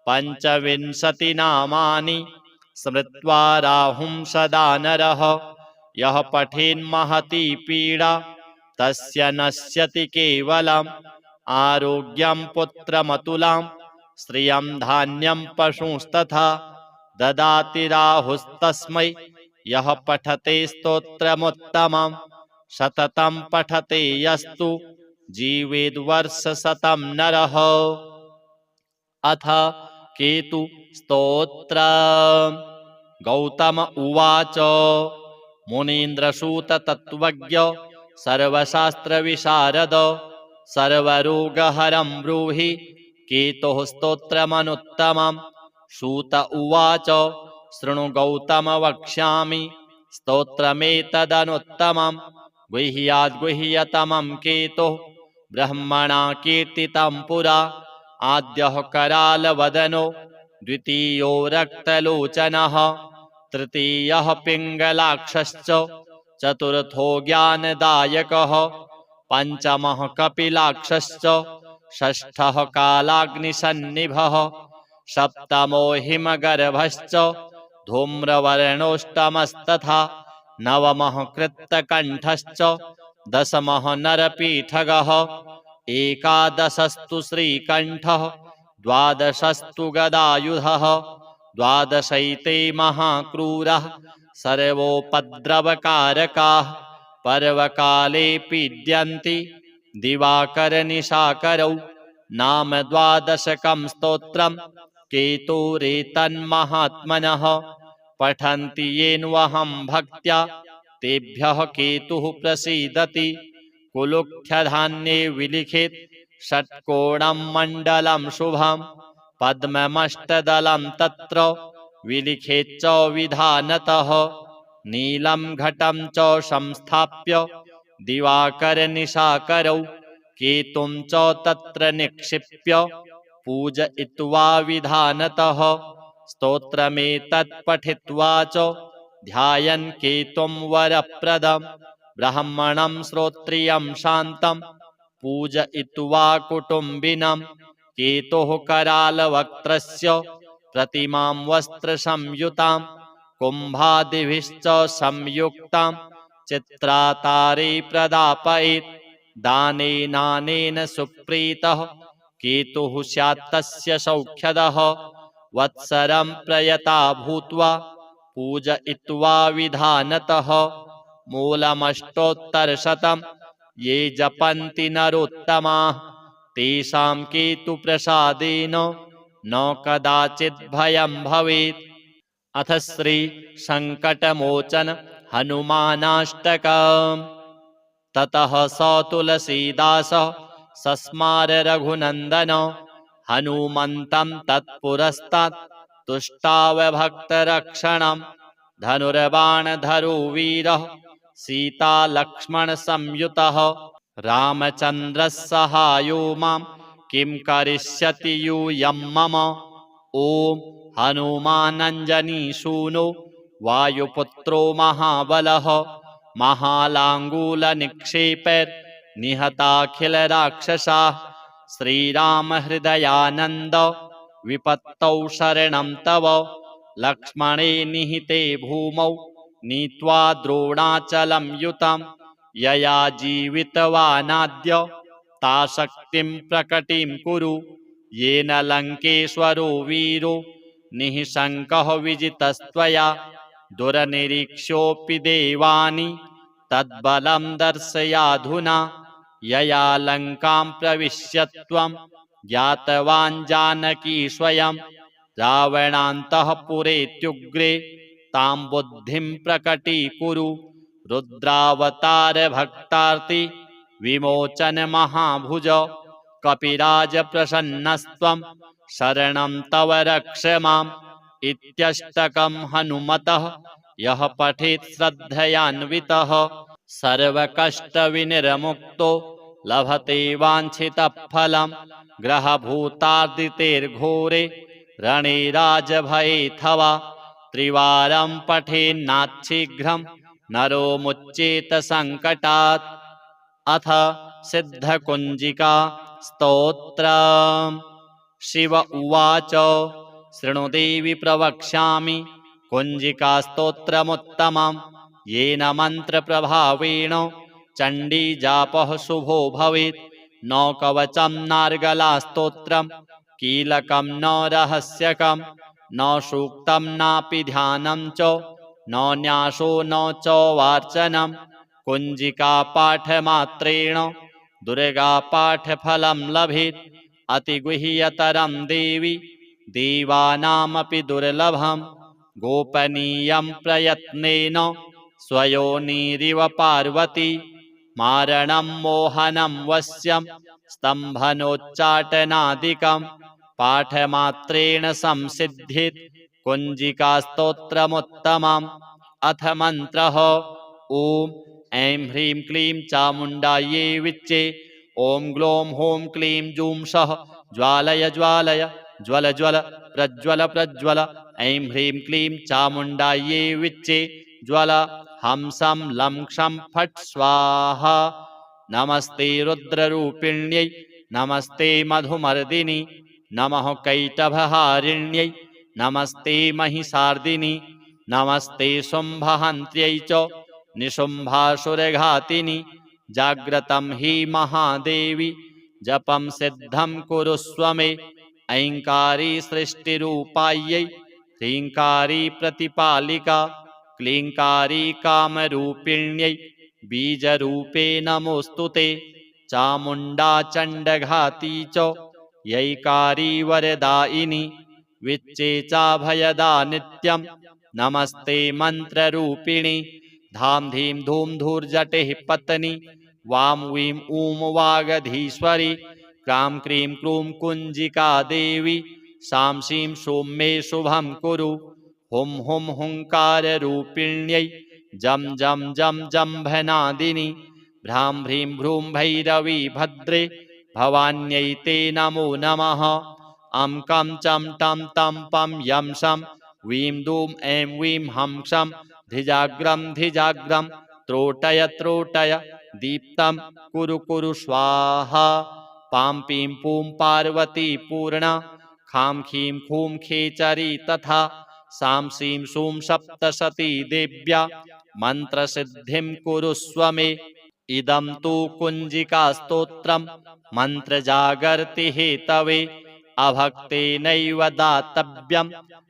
पञ्चविंशतिनामानि स्मृत्वा राहुं सदा नरः यः पठेन्महती पीडा तस्य नश्यति केवलम् आरोग्यं पुत्रमतुलां श्रियं धान्यं पशुंस्तथा ददाति राहुस्तस्मै यः पठते स्तोत्रमुत्तमं सततं पठते यस्तु जीवेद्वर्षशतं नरः। अथ केतु स्तोत्र। गौतम उवाच मुनीन्द्रसूत तत्त्वज्ञ सर्वशास्त्रविशारद सर्वरोगहरं ब्रूहि केतुः स्तोत्रमनुत्तमं। सूत उवाच शृणु गौतम वक्ष्यामि स्तोत्रमेतदनुत्तमं गुह्याद्गुह्यतमं केतुः ब्रह्मणा कीर्तितं पुरा आद्यः करालवदनो द्वितीयो रक्तलोचनः तृतीयः पिङ्गलाक्षश्च चतुर्थो ज्ञानदायकः पञ्चमः कपिलाक्षश्च षष्ठः कालाग्निसन्निभः सप्तमो हिमगर्भश्च धूम्रवर्णोष्टमस्तथा नवमः कृत्तकण्ठश्च दशमः नरपीठगः एकादशस्तु श्रीकण्ठः द्वादशस्तु गदायुधः द्वादशैते महाक्रूरः सर्वोपद्रवकारकाः पर्वकाले पीड्यन्ति दिवाकरनिशाकरौ नाम द्वादशकं स्तोत्रं केतुरेतन्महात्मनः पठन्ति येन्वहं भक्त्या तेभ्यः केतुः प्रसीदति कुलुख्यधान्ये विलिखित षट्कोणं मण्डलं शुभं पद्ममष्टदलं तत्र विलिखेच्च विधानतः नीलं घटं च संस्थाप्य दिवाकरनिशाकरौ केतुं च तत्र निक्षिप्य पूजयित्वा विधानतः स्तोत्रमेतत् पठित्वा च ध्यायन् केतुं वरप्रदं ब्राह्मणं श्रोत्रियं शान्तं पूजयित्वा कुटुम्बिनं केतुः करालवक्त्रस्य प्रतिमां वस्त्रसंयुतां कुम्भादिभिश्च संयुक्तां चित्रातारे प्रदापयेत् दानेनानेन सुप्रीतः केतुः स्यात्तस्य सौख्यदः वत्सरं प्रयता भूत्वा पूजयित्वा विधानतः मूलमष्टोत्तरशतं ये जपन्ति नरोत्तमाः तेषां केतुप्रसादेन न कदाचित् भयं भवेत्। अथ श्री संकटमोचन हनुमानाष्टकम्। ततः स तुलसीदासः सस्मार रघुनन्दन हनुमन्तं तत्पुरस्तात् तुष्टाव भक्तरक्षणं धनुर्बाणधरो वीरः सीतालक्ष्मणसंयुतः रामचन्द्रस्सहायो मां किं करिष्यति यूयं मम। ॐ हनुमानञ्जनीसूनो वायुपुत्रो महाबलः महालाङ्गूलनिक्षेपैर्निहताखिलराक्षसाः। श्रीरामहृदयानन्द विपत्तौ शरणं तव। लक्ष्मणे निहिते भूमौ नीत्वा द्रोणाचलं युतं। यया जीवितवानाद्य ता शक्तिं प्रकटिं कुरु। येन लङ्केश्वरो वीरो निःशङ्कः विजितस्त्वया। दुरनिरीक्ष्योऽपि देवानि तद्बलं दर्शयाधुना। यया लङ्कां प्रविश्य त्वं ज्ञातवान् जानकी स्वयं। रावणान्तःपुरेत्युग्रे तां बुद्धिं प्रकटीकुरु। रुद्रावतार भक्तार्ति विमोचन महाभुज। कपिराज प्रसन्नस्त्वं शरणं तव रक्ष माम्। इत्यष्टकं हनुमतः यः पठेत् श्रद्धयान्वितः सर्वकष्टविनिर्मुक्तो लभते वाञ्छितफलम्। ग्रहभूतार्दितेर्घोरे रणे राजभयेऽथवा त्रिवारं पठेन्नाच्छीघ्रं नरो मुच्येत सङ्कटात्। अथ सिद्धकुञ्जिका स्तोत्रम्। शिव उवाच शृणु देवि प्रवक्ष्यामि कुञ्जिकास्तोत्रमुत्तमम्। येन मन्त्रप्रभावेण चण्डीजापः शुभो भवेत्। न कवचं नार्गलास्तोत्रम् कीलकं न रहस्यकं। न सूक्तं नापि ध्यानं च न न्यासो न च वार्चनम्। कुञ्जिकापाठमात्रेण दुर्गापाठफलं लभेत्। अतिगुह्यतरं देवि देवानामपि दुर्लभम्। गोपनीयं प्रयत्नेन स्वयोनिरिव पार्वती। मारणं मोहनं वश्यं स्तम्भनोच्चाटनादिकं। पाठमात्रेण संसिद्धित् कुञ्जिकास्तोत्रमुत्तमम्। अथ मन्त्रः। ॐ ऐं ह्रीं क्लीं चामुण्डायै विच्चे। ॐ ग्लों हों क्लीं जूं सः ज्वालय ज्वालय ज्वल ज्वल प्रज्वल प्रज्वल। ऐं ह्रीं क्लीं चामुण्डायै विच्चे ज्वल। हंसं लं क्षं फट् स्वाहा। नमस्ते रुद्ररूपिण्यै नमस्ते मधुमर्दिनि। नमः कैटभहारिण्यै नमस्ते महिषार्दिनि। नमस्ते शुम्भहन्त्यै च निशुम्भासुरघातिनि। जाग्रतं हि महादेवी जपं सिद्धं कुरुष्व मे। ऐङ्कारी सृष्टिरूपायै ह्रीङ्कारी प्रतिपालिका। क्लीङ्कारी कामरूपिण्यै बीजरूपे नमोऽस्तु ते। चामुण्डा चण्डघाती च यैकारी वरदायिनी। विच्चे चाभयदा नित्यं नमस्ते मन्त्ररूपिणि। धां धीं धूं धूर्जटिः पत्नी वां वीं ऊं वागधीश्वरी। क्रां क्रीं क्रूं कुञ्जिका देवी सां सीं सों मे शुभं कुरु। हुं हुं हुङ्काररूपिण्यै जं जं जं जम्भनादिनि। भ्रां भ्रीं भ्रूं भैरवी भद्रे भवान्यै ते नमो नमः। अं कं चं टं तं पं यं सं वीं दूं ऐं वीं हं क्षं धिजाग्रं धिजाग्रं। त्रोटय त्रोटय दीप्तं कुरु कुरु स्वाहा। पां पीं पूं पार्वती पूर्णा। खां खीं खूं खेचरी तथा। सां सीं सूं सप्तशती देव्या मन्त्रसिद्धिं कुरुष्व मे। इदं तु कुञ्जिकास्तोत्रं मन्त्रजागर्ति हेतवे। अभक्तेनैव दातव्यं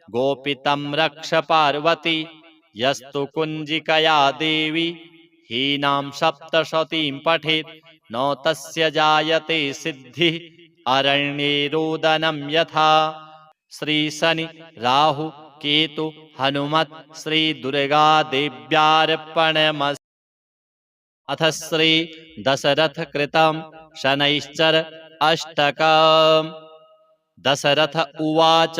गोपितं रक्ष पार्वती। यस्तु कुञ्जिकया देवी हीनां सप्तशतीं पठेत् न तस्य जायते सिद्धिः अरण्ये रोदनं यथा। श्री शनि राहु केतु हनुमत् श्री दुर्गा देव्यार्पणमस्तु। अथ श्री दशरथ कृतं शनैश्चर अष्टकम्। दशरथ उवाच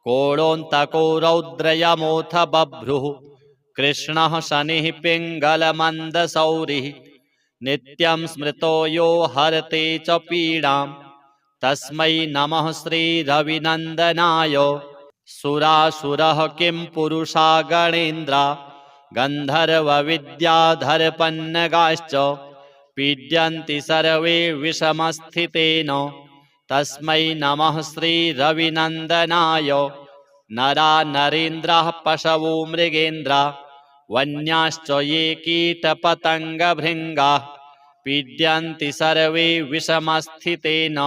कोणोऽन्तको रौद्रयमोऽथ बभ्रुः। कृष्णः शनिः पिङ्गलमन्दशौरिः नित्यं स्मृतो यो हरते च पीडां तस्मै नमः श्रीरविनन्दनाय सुरासुरः किं पुरुषा गणेन्द्रा गन्धर्वविद्याधरपन्नगाश्च पीड्यन्ति सर्वे विषमस्थितेन तस्मै नमः श्रीरविनन्दनाय नरा नरेन्द्राः पशवो मृगेन्द्रा वन्याश्च ये कीटपतङ्गभृङ्गाः पीड्यन्ति सर्वे विषमस्थितेन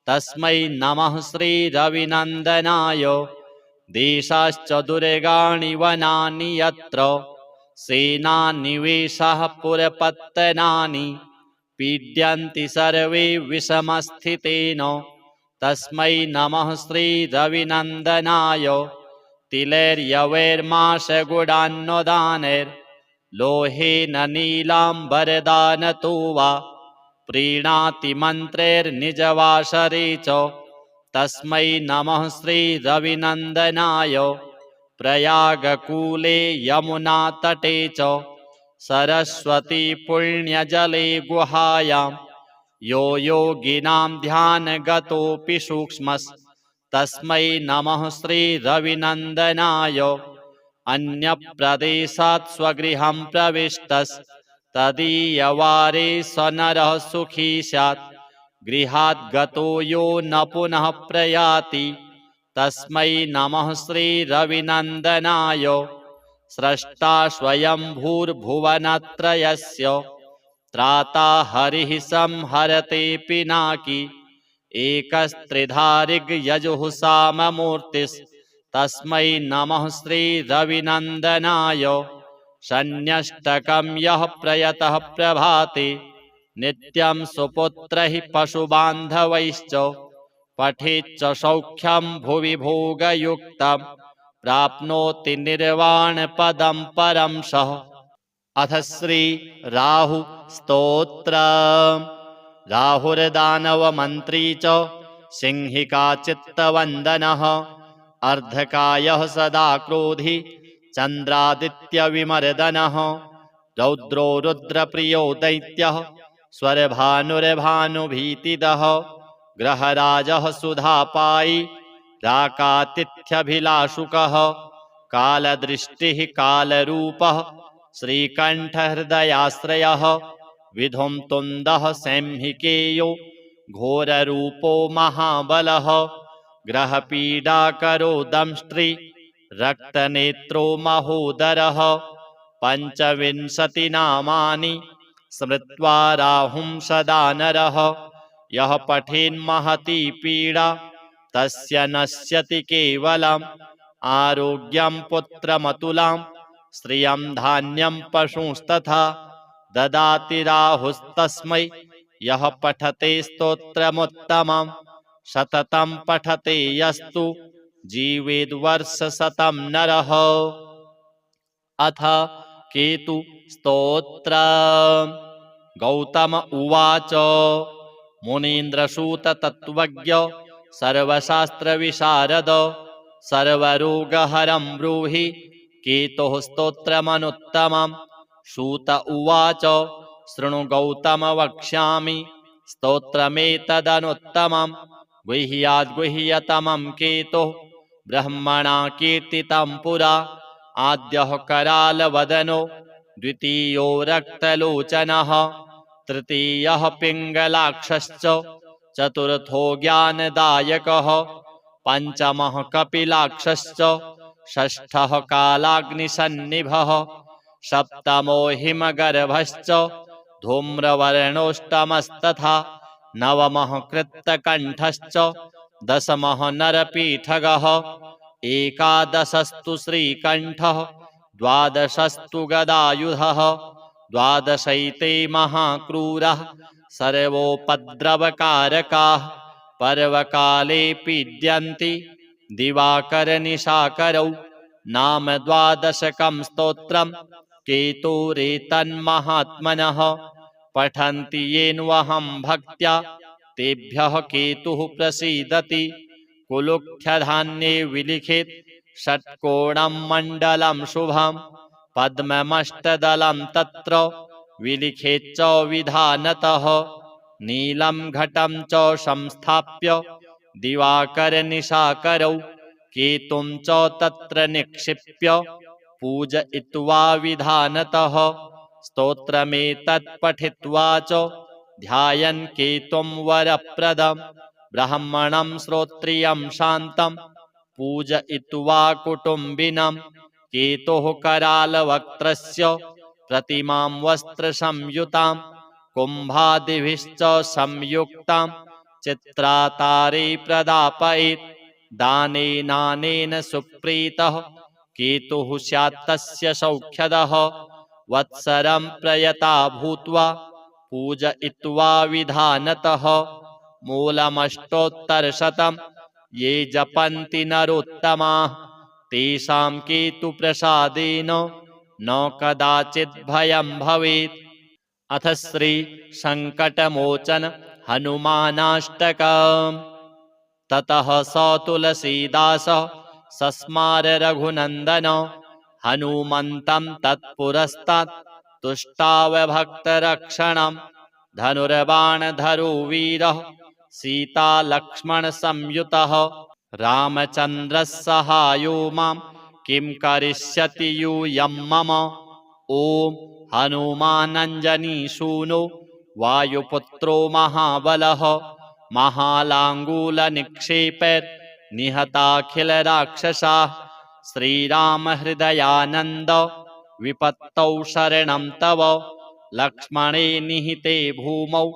तस्मै नमः श्रीरविनन्दनाय देशाश्च दुर्गाणि वनानि यत्र सेनानिवेशाः पुरपत्तनानि पीड्यन्ति सर्वे विषमस्थितेन तस्मै नमः श्रीरविनन्दनाय तिलैर्यवैर्माशगुडान्नदानैर्लोहेन नीलाम्बरदानतो वा प्रीणाति मन्त्रैर्निजवासरे च तस्मै नमः श्रीरविनन्दनाय प्रयागकूले यमुनातटे च सरस्वती पुण्यजले गुहायां यो योगिनां ध्यानगतोऽपि सूक्ष्मस्तस्मै नमः श्रीरविनन्दनाय अन्यप्रदेशात् स्वगृहं प्रविष्टस्तदीयवारे स नरः सुखी स्यात् गृहात् गतो यो न पुनः प्रयाति तस्मै नमः श्रीरविनन्दनाय स्रष्टा स्वयंभूर्भुवनत्रयस्य त्राता हरिः संहरते पिनाकी एकस्त्रिधारिग्यजुः साममूर्तिस्तस्मै नमः श्रीरविनन्दनाय शन्यष्टकं यः प्रयतः प्रभाते नित्यं सुपुत्रैः पशुबान्धवैश्च पठेच्च सौख्यं भुवि भोगयुक्तं प्राप्नोति निर्वाणपदं परं सः। अथ श्री राहु स्तोत्र। राहुर्दानवमन्त्री च सिंहिका चित्तवन्दनः अर्धकायः सदा क्रोधी चन्द्रादित्यविमर्दनः रौद्रो रुद्रप्रियो दैत्यः स्वरभानुर्भानुभीतिदः ग्रहराजः सुधापायी राकातिथ्यभिलाषुकः कालदृष्टिः कालरूपः श्रीकण्ठहृदयाश्रयः विधुं तुन्दः सैंहिकेयो घोररूपो महाबलः ग्रहपीडाकरो दंष्ट्री रक्तनेत्रो महोदरः पञ्चविंशतिनामानि स्मृत्वा राहुं सदा नरः यः पठेन्महती पीडा तस्य नश्यति केवलम् आरोग्यं पुत्रमतुलां श्रियं धान्यं पशुंस्तथा ददाति राहुस्तस्मै यः पठते स्तोत्रमुत्तमं सततं पठते यस्तु जीवेद्वर्षशतं नरः। अथ केतु स्तोत्र। गौतम उवाच मुनीन्द्रसूत तत्त्वज्ञ सर्वशास्त्रविशारद सर्वरोगहरं ब्रूहि केतुः स्तोत्रमनुत्तमं। सूत उवाच शृणु गौतम वक्ष्यामि स्तोत्रमेतदनुत्तमं गुह्याद्गुह्यतमं केतुः ब्रह्मणा कीर्तितं पुरा आद्यः करालवदनो द्वितीयो रक्तलोचनः तृतीयः पिङ्गलाक्षश्च चतुर्थो ज्ञानदायकः पञ्चमः कपिलाक्षश्च षष्ठः कालाग्निसन्निभः सप्तमो हिमगर्भश्च धूम्रवर्णोष्टमस्तथा नवमः कृत्तकण्ठश्च दशमः नरपीठगः एकादशस्तु श्रीकण्ठः द्वादशस्तु गदायुधः द्वादशैते महाक्रूरः सर्वोपद्रवकारकाः पर्वकाले पीड्यन्ति दिवाकरनिशाकरौ नाम द्वादशकं स्तोत्रं केतुरेतन्महात्मनः पठन्ति येन्वहं भक्त्या तेभ्यः केतुः प्रसीदति कुलुख्यधान्ये विलिखित षट्कोणं मण्डलं शुभं पद्ममष्टदलं तत्र विलिखेच्च विधानतः नीलं घटं च संस्थाप्य दिवाकरनिशाकरौ केतुं च तत्र निक्षिप्य पूजयित्वा विधानतः स्तोत्रमेतत् पठित्वा च ध्यायन् केतुं वरप्रदं ब्राह्मणं श्रोत्रियं शान्तं पूजयित्वा कुटुम्बिनं केतुः करालवक्त्रस्य प्रतिमां वस्त्रसंयुतां कुम्भादिभिश्च संयुक्तां चित्रातारे प्रदापयेत् दानेनानेन सुप्रीतः केतुः स्यात् तस्य सौख्यदः वत्सरं प्रयता भूत्वा पूजयित्वा विधानतः मूलमष्टोत्तरशतं ये जपन्ति नरोत्तमाः तेषां केतुप्रसादेन न कदाचित् भयं भवेत्। अथ श्री संकटमोचन हनुमानाष्टकम्। ततः स तुलसीदासः सस्मार रघुनन्दन हनुमन्तं तत्पुरस्तात् तुष्टाव भक्तरक्षणं धनुर्बाणधरो वीरः सीतालक्ष्मणसंयुतः रामचन्द्रः सहायो मां किं करिष्यति यूयं मम। ॐ हनुमानञ्जनीसूनो वायुपुत्रो महाबलः महालाङ्गूलनिक्षेपैर्निहताखिलराक्षसाः श्रीरामहृदयानन्द विपत्तौ शरणं तव लक्ष्मणे निहिते भूमौ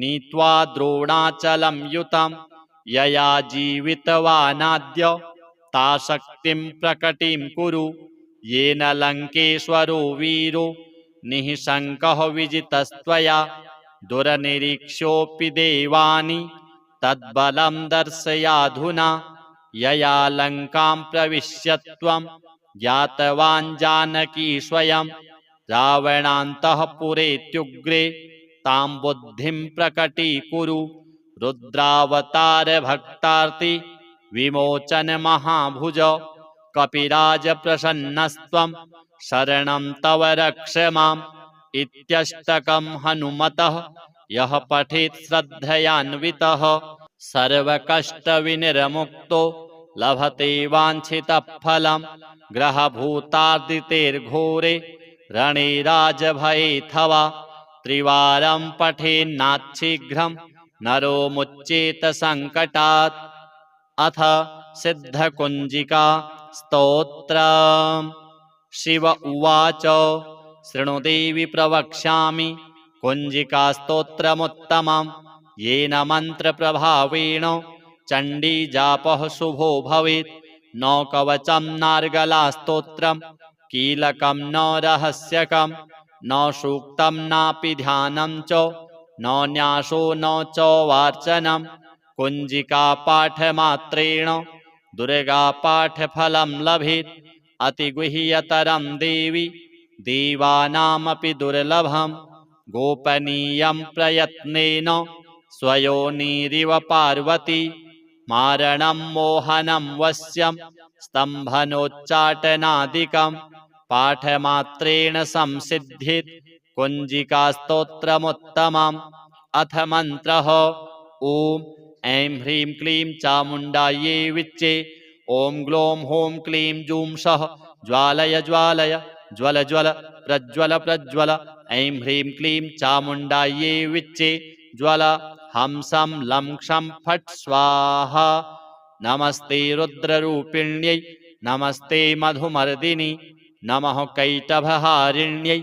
नीत्वा द्रोणाचलं युतं यया जीवितवानाद्य ता शक्तिं प्रकटिं कुरु येन लङ्केश्वरो वीरो निःशङ्कः विजितस्त्वया दुरनिरीक्ष्योऽपि देवानि तद्बलं दर्शयाधुना यया लङ्कां प्रविश्य त्वं ज्ञातवान् जानकी स्वयं रावणान्तःपुरेत्युग्रे तां बुद्धिं प्रकटीकुरु रुद्रावतार भक्तार्ति विमोचन महाभुज कपिराज प्रसन्नस्त्वं शरणं तव रक्ष माम् इत्यष्टकं हनुमतः यः पठेत् श्रद्धयान्वितः सर्वकष्टविनिर्मुक्तो लभते वाञ्छितफलं ग्रहभूतार्दितेर्घोरे रणे राजभयेऽथवा त्रिवारं पठेन्नाच्छीघ्रं नरो मुच्येत संकटात्। अथ सिद्धकुञ्जिका स्तोत्रम्। शिव उवाच शृणु देवि प्रवक्ष्यामि कुञ्जिकास्तोत्रमुत्तमं येन मन्त्रप्रभावेण चण्डीजापः शुभो भवेत्। न कवचं नार्गलास्तोत्रं कीलकं न रहस्यकं न सूक्तं नापि ध्यानं च न न्यासो न च वार्चनं कुञ्जिकापाठमात्रेण दुर्गापाठफलं लभेत्। अतिगुह्यतरं देवि देवानामपि दुर्लभं गोपनीयं प्रयत्नेन स्वयोनिरिव पार्वती मारणं मोहनं वश्यं स्तम्भनोच्चाटनादिकं पाठमात्रेण संसिद्ध्येत् कुञ्जिकास्तोत्रमुत्तमम्। अथ मन्त्रः ॐ ऐं ह्रीं क्लीं चामुण्डायै विच्चे ॐ ग्लों हों क्लीं जूं सः ज्वालय ज्वालय ज्वल ज्वल प्रज्वल प्रज्वल ऐं ह्रीं क्लीं चामुण्डायै विच्चे ज्वल हंसं लं क्षं फट् स्वाहा। नमस्ते रुद्ररूपिण्यै नमस्ते मधुमर्दिनि नमः कैटभहारिण्यै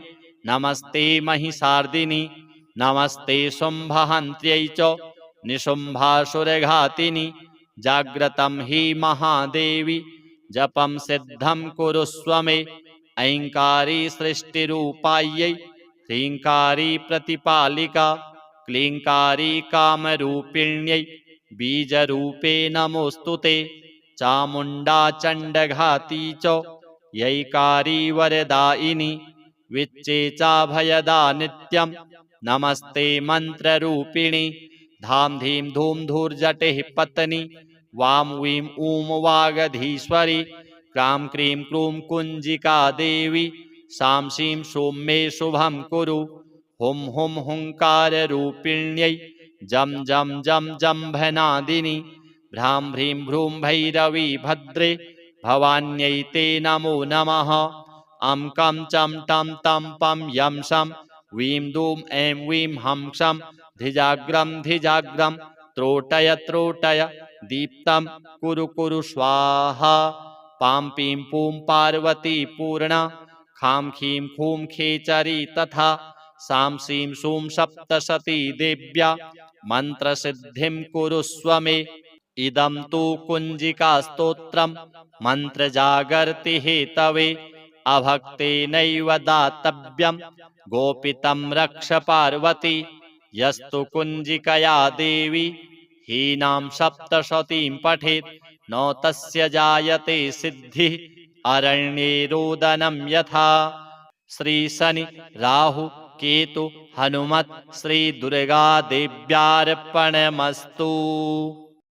नमस्ते महिषार्दिनि नमस्ते शुम्भहन्त्यै च निशुम्भासुरघातिनि जाग्रतं हि महादेवी जपं सिद्धं कुरुस्व मे ऐङ्कारी सृष्टिरूपायै ह्रीङ्कारी प्रतिपालिका क्लीङ्कारी कामरूपिण्यै बीजरूपे नमोऽस्तु ते चामुण्डा चण्डघाती च यैकारी वरदायिनी विच्चे चाभयदा नित्यं नमस्ते मन्त्ररूपिणी धाम धीम धूम धूर्जटेः पत्नी वां वीं ऊं वागधीश्वरी क्रां क्रीं क्रूं कुञ्जिका देवी सां शीं सों मे शुभं कुरु हुं हुं हुङ्काररूपिण्यै जं जं जं जम्भनादिनि भ्रां ह्रीं भ्रूं भैरवी भद्रे भवान्यै ते नमो नमः। अं कं चं टं तं पं यं शं वीं दूं ऐं वीं हं क्षं धिजाग्रं धिजाग्रं त्रोटय त्रोटय दीप्तं कुरु कुरु स्वाहा। पां पीं पूं पार्वती पूर्णा खां खीं खूं खेचरी तथा सां सीं सूं सप्तशती देव्या मन्त्रसिद्धिं कुरुस्व मे। इदं तु कुञ्जिकास्तोत्रं मन्त्रजागर्ति हेतवे अभक्तेनैव दातव्यं गोपितं रक्ष पार्वती। यस्तु कुञ्जिकया देवी हीनां सप्तशतीं पठेत् न तस्य जायते सिद्धिः अरण्ये रोदनं यथा। श्री शनि राहु केतु हनुमत् श्री दुर्गा देव्यार्पणमस्तु।